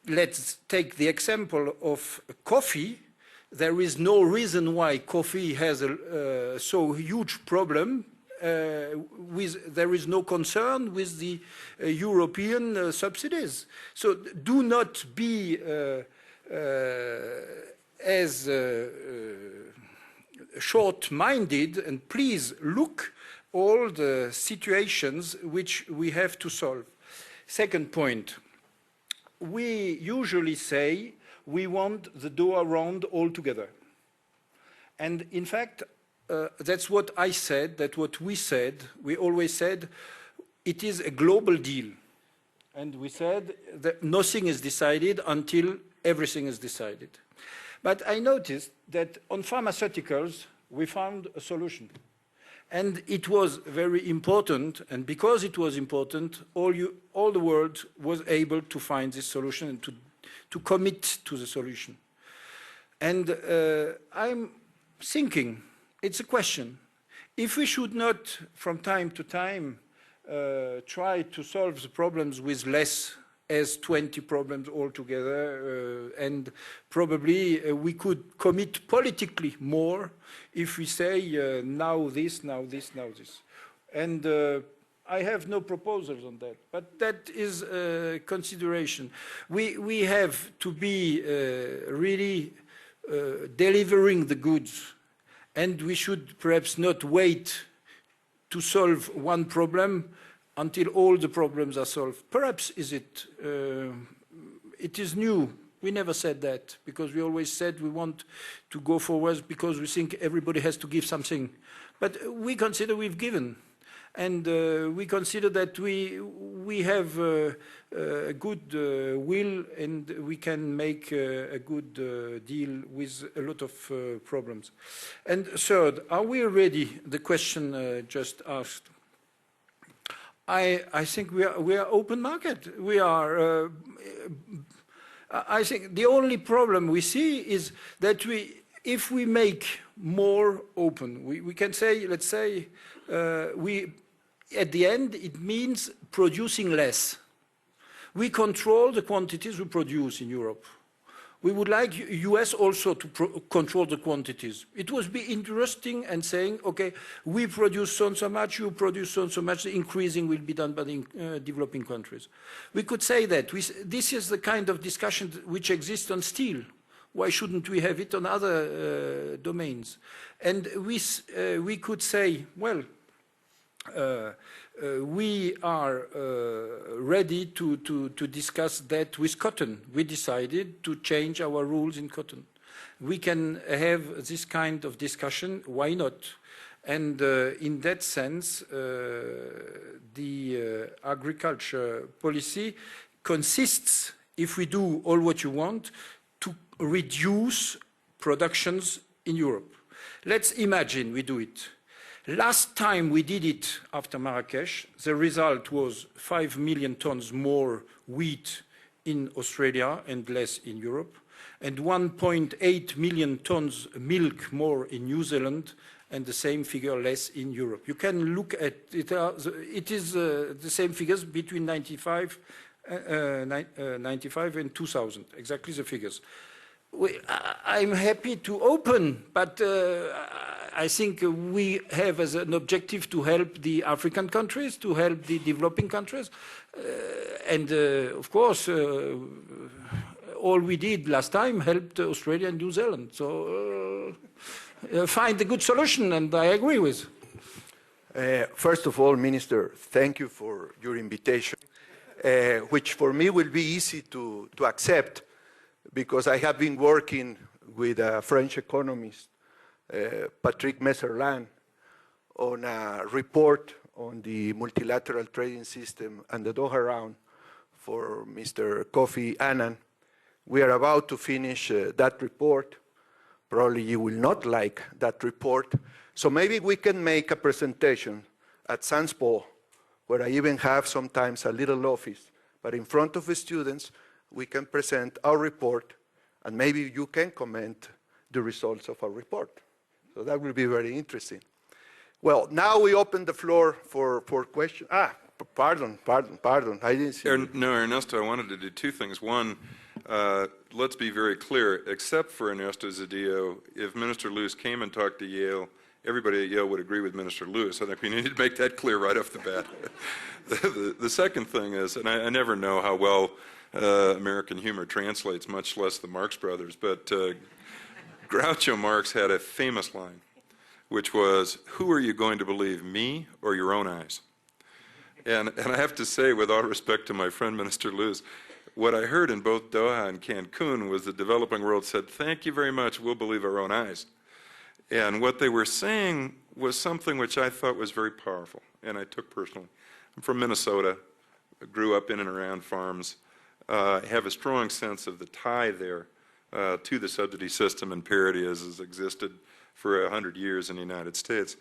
let's take the example of coffee. There is no reason why coffee has a so huge problem. There is no concern with the European subsidies. So do not be as short-minded, and please look all the situations which we have to solve. Second point, we usually say we want the Doha round altogether. And in fact, that's what I said, that's what we said. We always said it is a global deal. And we said that nothing is decided until everything is decided. But I noticed that on pharmaceuticals, we found a solution. And it was very important, and because it was important, all the world was able to find this solution and to commit to the solution. And I'm thinking, it's a question. If we should not, from time to time, try to solve the problems with less as 20 problems altogether, and probably we could commit politically more if we say now this, now this, now this. And I have no proposals on that, but that is a consideration. We have to be really delivering the goods, and we should perhaps not wait to solve one problem until all the problems are solved. Perhaps it is new. We never said that, because we always said we want to go forward because we think everybody has to give something. But we consider we've given. And we consider that we have a good will, and we can make a good deal with a lot of problems. And third, are we ready? The question just asked. I think we are open market. We are. I think the only problem we see is that if we make more open, we can say, let's say, at the end it means producing less. We control the quantities we produce in Europe. We would like US also to control the quantities. It would be interesting and saying, okay, we produce so and so much, you produce so and so much, the increasing will be done by the developing countries. We could say that. This is the kind of discussion which exists on steel. Why shouldn't we have it on other domains? And we could say, well, we are ready to discuss that with cotton. We decided to change our rules in cotton. We can have this kind of discussion, why not? And in that sense, the agriculture policy consists, if we do all what you want, to reduce productions in Europe. Let's imagine we do it. Last time we did it after Marrakesh, the result was 5 million tons more wheat in Australia and less in Europe, and 1.8 million tons milk more in New Zealand, and the same figure less in Europe. You can look at it. It is the same figures between 95 and 2000, exactly the figures. I'm happy to open, but I think we have as an objective to help the African countries, to help the developing countries. And of course, all we did last time helped Australia and New Zealand. So find a good solution, and I agree with. First of all, Minister, thank you for your invitation, which for me will be easy to accept, because I have been working with a French economist, Patrick Messerland, on a report on the multilateral trading system and the Doha round for Mr. Kofi Annan. We are about to finish that report. Probably you will not like that report. So maybe we can make a presentation at Sanspo, where I even have sometimes a little office, but in front of the students, we can present our report, and maybe you can comment the results of our report. So that will be very interesting. Well, now we open the floor for questions. pardon. I didn't see you. No, Ernesto, I wanted to do two things. One, let's be very clear, except for Ernesto Zedillo, if Minister Loos came and talked to Yale, everybody at Yale would agree with Minister Loos. I think we need to make that clear right off the bat. The second thing is, and I never know how well American humor translates, much less the Marx Brothers, but Groucho Marx had a famous line, which was, who are you going to believe, me or your own eyes? And I have to say, with all respect to my friend Minister Loos, what I heard in both Doha and Cancun was the developing world said, thank you very much, we'll believe our own eyes. And what they were saying was something which I thought was very powerful, and I took personally. I'm from Minnesota, grew up in and around farms, have a strong sense of the tie there to the subsidy system and parity as has existed for 100 years in the United States.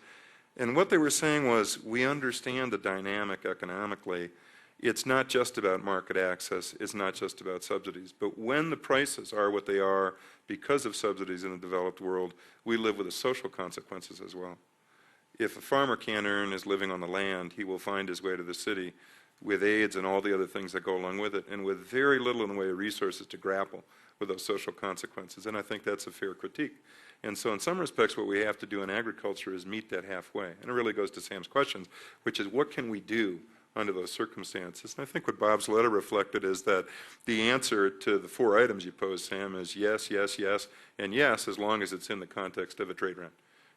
And what they were saying was, we understand the dynamic economically. It's not just about market access, it's not just about subsidies, but when the prices are what they are because of subsidies in the developed world, we live with the social consequences as well. If a farmer can't earn his living on the land, he will find his way to the city with aids and all the other things that go along with it, and with very little in the way of resources to grapple with those social consequences. And I think that's a fair critique. And so in some respects, what we have to do in agriculture is meet that halfway. And it really goes to Sam's questions, which is what can we do under those circumstances? And I think what Bob's letter reflected is that the answer to the 4 items you posed, Sam, is yes, yes, yes, and yes, as long as it's in the context of a trade round.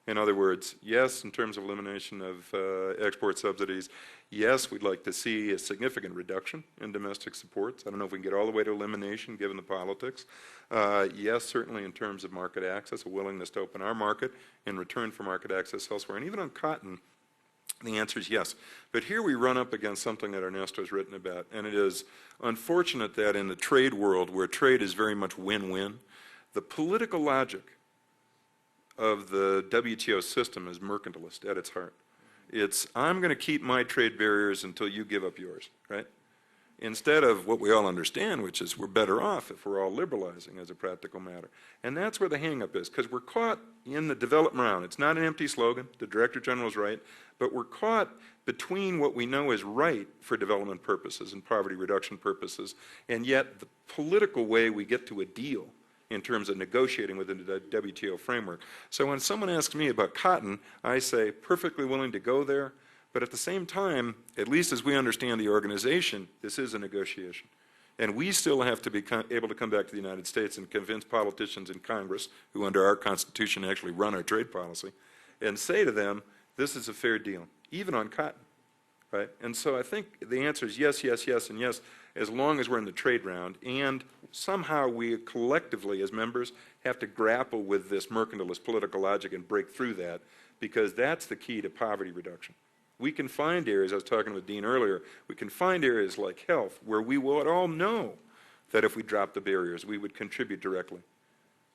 In other words, yes, in terms of elimination of export subsidies, yes, we'd like to see a significant reduction in domestic supports. I don't know if we can get all the way to elimination given the politics. Yes, certainly in terms of market access, a willingness to open our market in return for market access elsewhere. And even on cotton, the answer is yes. But here we run up against something that Ernesto has written about, and it is unfortunate that in the trade world, where trade is very much win-win, the political logic of the WTO system is mercantilist at its heart. It's, I'm going to keep my trade barriers until you give up yours, right? Instead of what we all understand, which is we're better off if we're all liberalizing as a practical matter. And that's where the hang-up is, because we're caught in the development round. It's not an empty slogan, the Director General is right, but we're caught between what we know is right for development purposes and poverty reduction purposes, and yet the political way we get to a deal in terms of negotiating within the WTO framework. So when someone asks me about cotton, I say perfectly willing to go there, but at the same time, at least as we understand the organization, this is a negotiation. And we still have to be able to come back to the United States and convince politicians in Congress, who under our Constitution actually run our trade policy, and say to them, this is a fair deal, even on cotton, right? And so I think the answer is yes, yes, yes, and yes, as long as we're in the trade round, and somehow we collectively as members have to grapple with this mercantilist political logic and break through that, because that's the key to poverty reduction. We can find areas, I was talking with Dean earlier, we can find areas like health where we would all know that if we dropped the barriers, we would contribute directly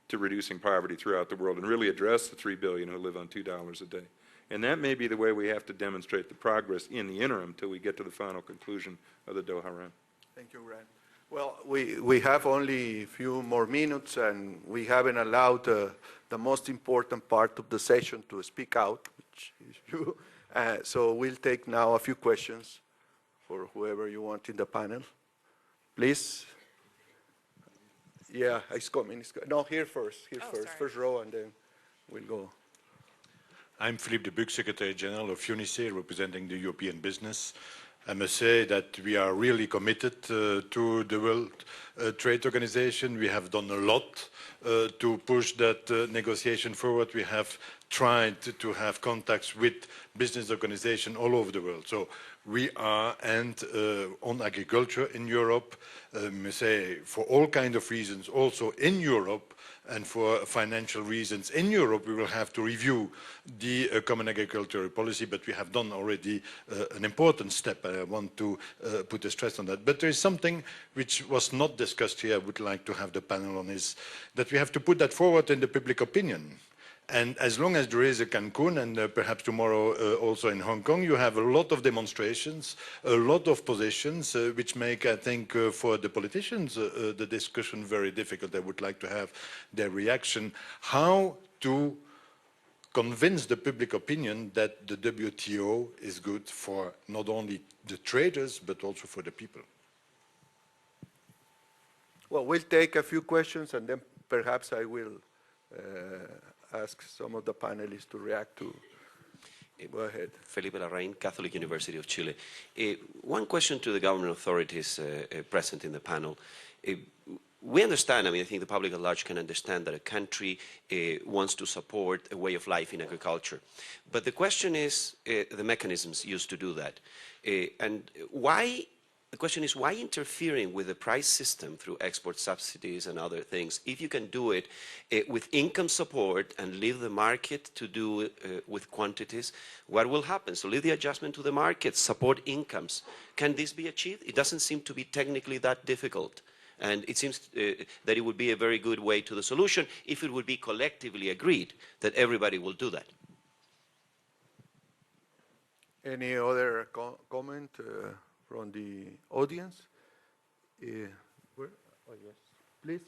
to reducing poverty throughout the world and really address the 3 billion who live on $2 a day. And that may be the way we have to demonstrate the progress in the interim until we get to the final conclusion of the Doha round. Thank you, Grant. Well, we have only a few more minutes, and we haven't allowed the most important part of the session to speak out, which is you. So we'll take now a few questions for whoever you want in the panel. Please. Yeah, it's coming. No, here first. Sorry. First row, and then we'll go. I'm Philippe de Buc, Secretary General of UNICE, representing the European business. I must say that we are really committed to the World Trade Organization. We have done a lot to push that negotiation forward. We have tried to have contacts with business organizations all over the world. So we are, and on agriculture in Europe, say for all kinds of reasons, also in Europe, and for financial reasons in Europe, we will have to review the common agricultural policy, but we have done already an important step. I want to put a stress on that. But there is something which was not discussed here, I would like to have the panel on, is that we have to put that forward in the public opinion. And as long as there is a Cancun, and perhaps tomorrow also in Hong Kong, you have a lot of demonstrations, a lot of positions, which make, I think, for the politicians, the discussion very difficult. I would like to have their reaction. How to convince the public opinion that the WTO is good for not only the traders, but also for the people. Well, we'll take a few questions, and then perhaps I will ask some of the panelists to react to. Go ahead. Felipe Larraín, Catholic University of Chile. One question to the government authorities present in the panel. We understand, I think the public at large can understand that a country wants to support a way of life in agriculture. But the question is the mechanisms used to do that. And why, the question is, why interfering with the price system through export subsidies and other things if you can do it with income support and leave the market to do it with quantities? What will happen? So leave the adjustment to the market, support incomes. Can this be achieved? It doesn't seem to be technically that difficult. And it seems that it would be a very good way to the solution if it would be collectively agreed that everybody will do that. Any other comment from the audience? Oh, yes, please.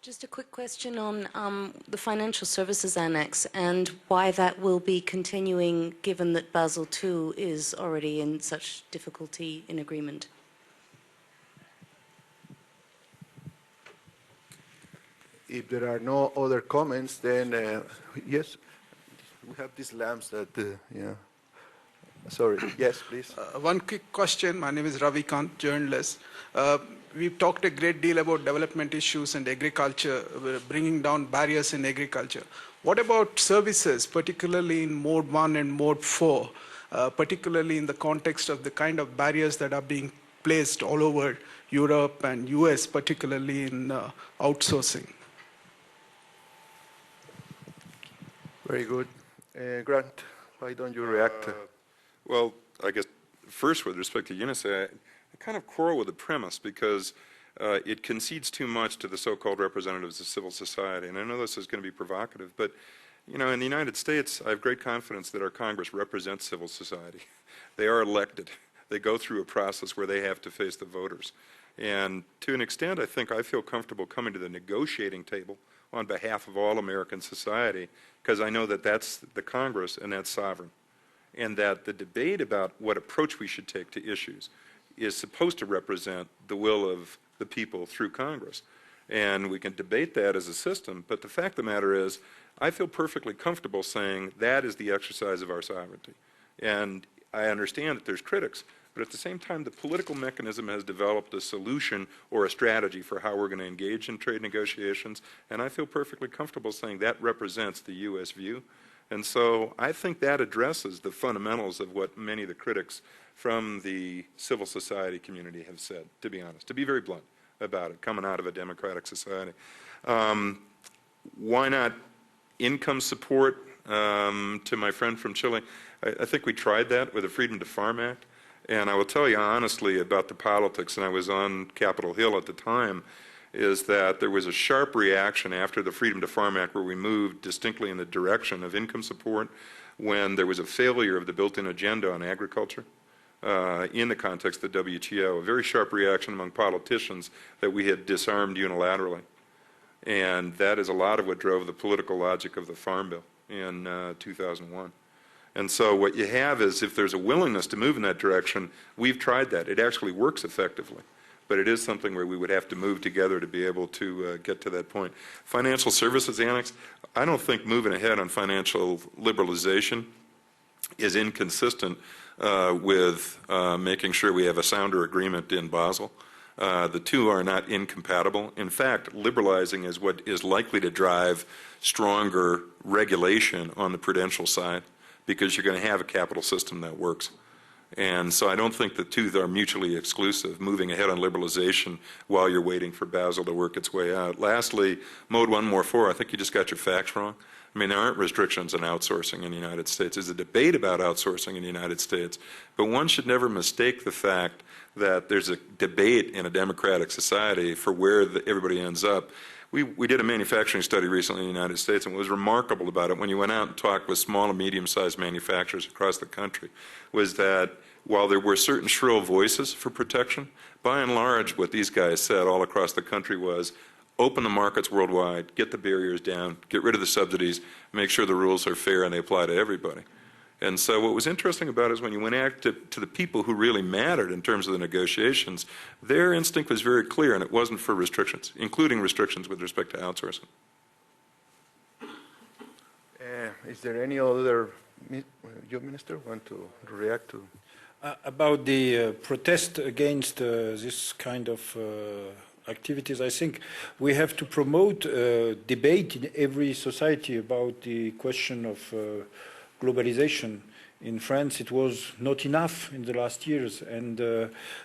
Just a quick question on the Financial Services Annex and why that will be continuing given that Basel II is already in such difficulty in agreement. If there are no other comments, then yes, we have these lamps that, yeah. Sorry, yes, please. One quick question. My name is Ravi Kant, journalist. We've talked a great deal about development issues and agriculture, bringing down barriers in agriculture. What about services, particularly in Mode 1 and Mode 4, particularly in the context of the kind of barriers that are being placed all over Europe and US, particularly in outsourcing? Very good. Grant, why don't you react? Well, I guess first with respect to UNICEF, I kind of quarrel with the premise because it concedes too much to the so-called representatives of civil society. And I know this is going to be provocative, but you know, in the United States, I have great confidence that our Congress represents civil society. They are elected. They go through a process where they have to face the voters. And to an extent, I feel comfortable coming to the negotiating table on behalf of all American society, because I know that that's the Congress and that's sovereign. And that the debate about what approach we should take to issues is supposed to represent the will of the people through Congress. And we can debate that as a system, but the fact of the matter is, I feel perfectly comfortable saying that is the exercise of our sovereignty. And I understand that there's critics, but at the same time, the political mechanism has developed a solution or a strategy for how we're going to engage in trade negotiations, and I feel perfectly comfortable saying that represents the U.S. view. And so I think that addresses the fundamentals of what many of the critics from the civil society community have said, to be honest, to be very blunt about it, coming out of a democratic society. Why not income support? To my friend from Chile, I think we tried that with the Freedom to Farm Act. And I will tell you honestly about the politics, and I was on Capitol Hill at the time, is that there was a sharp reaction after the Freedom to Farm Act where we moved distinctly in the direction of income support when there was a failure of the built-in agenda on agriculture in the context of the WTO. A very sharp reaction among politicians that we had disarmed unilaterally. And that is a lot of what drove the political logic of the Farm Bill in 2001. And so what you have is, if there's a willingness to move in that direction, we've tried that. It actually works effectively. But it is something where we would have to move together to be able to get to that point. Financial Services Annex, I don't think moving ahead on financial liberalization is inconsistent with making sure we have a sounder agreement in Basel. The two are not incompatible. In fact, liberalizing is what is likely to drive stronger regulation on the prudential side, because you're going to have a capital system that works. And so I don't think the two are mutually exclusive, moving ahead on liberalization while you're waiting for Basel to work its way out. Lastly, Mode 1, Mode 4, I think you just got your facts wrong. I mean, there aren't restrictions on outsourcing in the United States. There's a debate about outsourcing in the United States, but one should never mistake the fact that there's a debate in a democratic society for where everybody ends up. We did a manufacturing study recently in the United States, and what was remarkable about it when you went out and talked with small and medium-sized manufacturers across the country was that while there were certain shrill voices for protection, by and large what these guys said all across the country was, open the markets worldwide, get the barriers down, get rid of the subsidies, make sure the rules are fair and they apply to everybody. And so what was interesting about it is when you went out to the people who really mattered in terms of the negotiations, their instinct was very clear, and it wasn't for restrictions, including restrictions with respect to outsourcing. Is there any other, your minister, want to react to? About the protest against this kind of activities, I think we have to promote debate in every society about the question of globalization. In France, it was not enough in the last years, and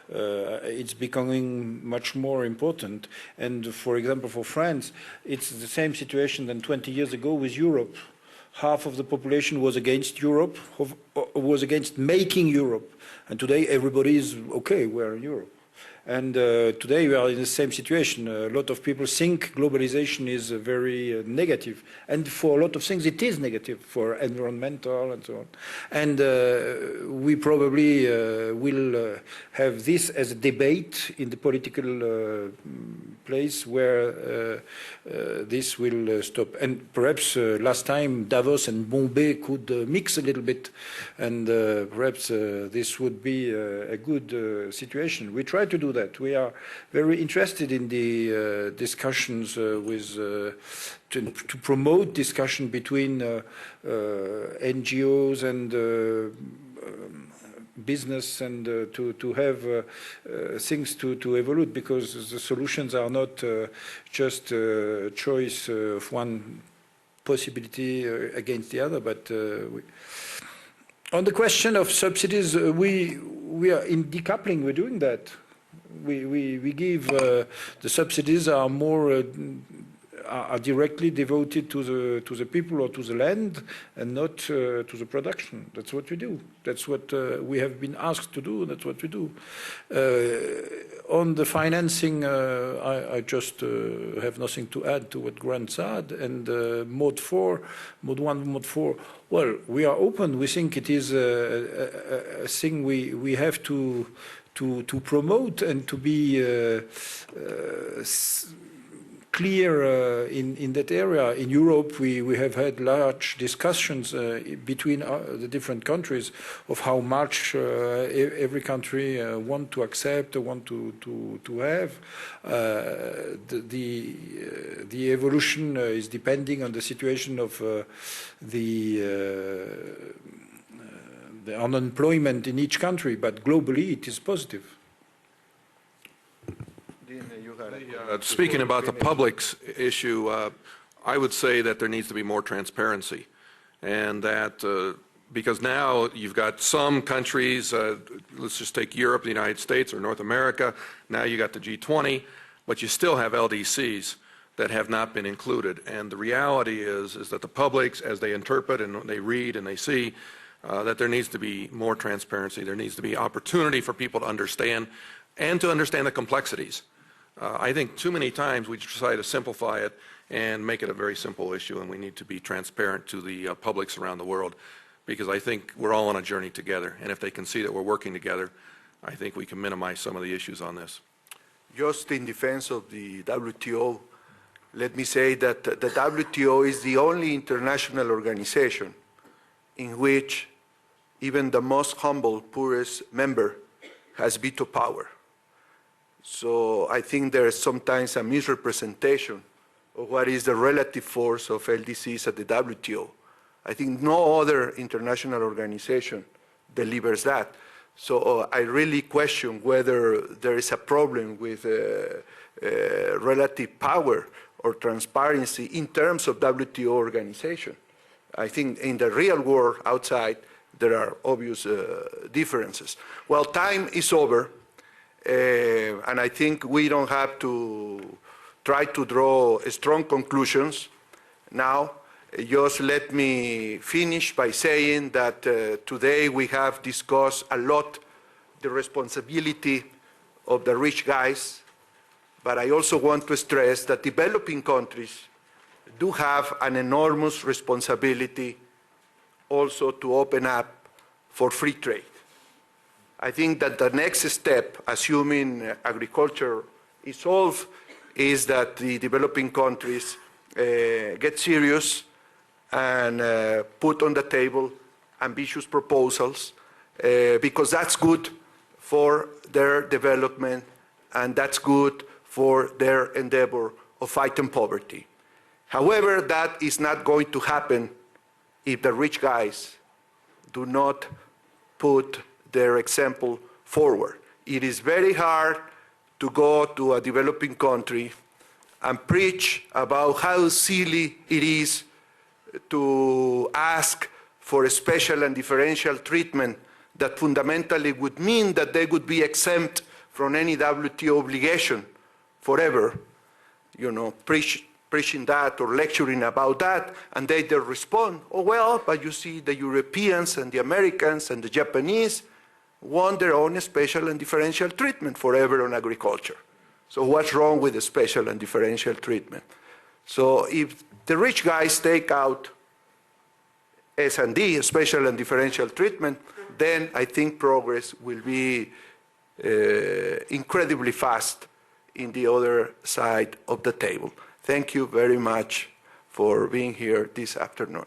it's becoming much more important. And for example, for France, it's the same situation than 20 years ago with Europe. Half of the population was against Europe, was against making Europe. And today everybody is, okay, we're in Europe. And today we are in the same situation. A lot of people think globalization is very negative. And for a lot of things it is negative, for environmental and so on. And we probably will have this as a debate in the political place where this will stop. And perhaps last time Davos and Bombay could mix a little bit, and perhaps this would be a good situation. We try to do that. We are very interested in the discussions with to promote discussion between NGOs and business, and to have things to evolve, because the solutions are not just a choice of one possibility against the other, but on the question of subsidies, we are in decoupling. We're doing that. We give the subsidies are more are directly devoted to the people or to the land, and not to the production. That's what we do. That's what we have been asked to do. That's what we do. On the financing, I just have nothing to add to what Grant said. And Mode 1, Mode 4. Well, we are open. We think it is a thing we have to promote and to be clear in that area. In Europe, we have had large discussions between the different countries of how much every country want to accept or want to have. The evolution is depending on the situation of the unemployment in each country, but globally it is positive. Speaking about the public's issue, I would say that there needs to be more transparency, and that because now you've got some countries, let's just take Europe, the United States, or North America, now you got the G20, but you still have LDCs that have not been included. And the reality is that the publics, as they interpret and they read and they see, that there needs to be more transparency. There needs to be opportunity for people to understand, and to understand the complexities. I think too many times we try to simplify it and make it a very simple issue, and we need to be transparent to the publics around the world, because I think we're all on a journey together, and if they can see that we're working together, I think we can minimize some of the issues on this. Just in defense of the WTO, let me say that the WTO is the only international organization in which even the most humble, poorest member has veto power. So I think there is sometimes a misrepresentation of what is the relative force of LDCs at the WTO. I think no other international organization delivers that. So I really question whether there is a problem with relative power or transparency in terms of WTO organization. I think in the real world outside, there are obvious differences. Well, time is over. And I think we don't have to try to draw strong conclusions now. Just let me finish by saying that today we have discussed a lot the responsibility of the rich guys, but I also want to stress that developing countries do have an enormous responsibility also to open up for free trade. I think that the next step, assuming agriculture is solved is that the developing countries get serious and put on the table ambitious proposals because that's good for their development and that's good for their endeavor of fighting poverty. However, that is not going to happen if the rich guys do not put their example forward. It is very hard to go to a developing country and preach about how silly it is to ask for a special and differential treatment that fundamentally would mean that they would be exempt from any WTO obligation forever, preaching that or lecturing about that, and they respond, oh well, but you see the Europeans and the Americans and the Japanese want their own special and differential treatment forever on agriculture. So what's wrong with the special and differential treatment? So if the rich guys take out S&D, special and differential treatment, then I think progress will be incredibly fast in the other side of the table. Thank you very much for being here this afternoon.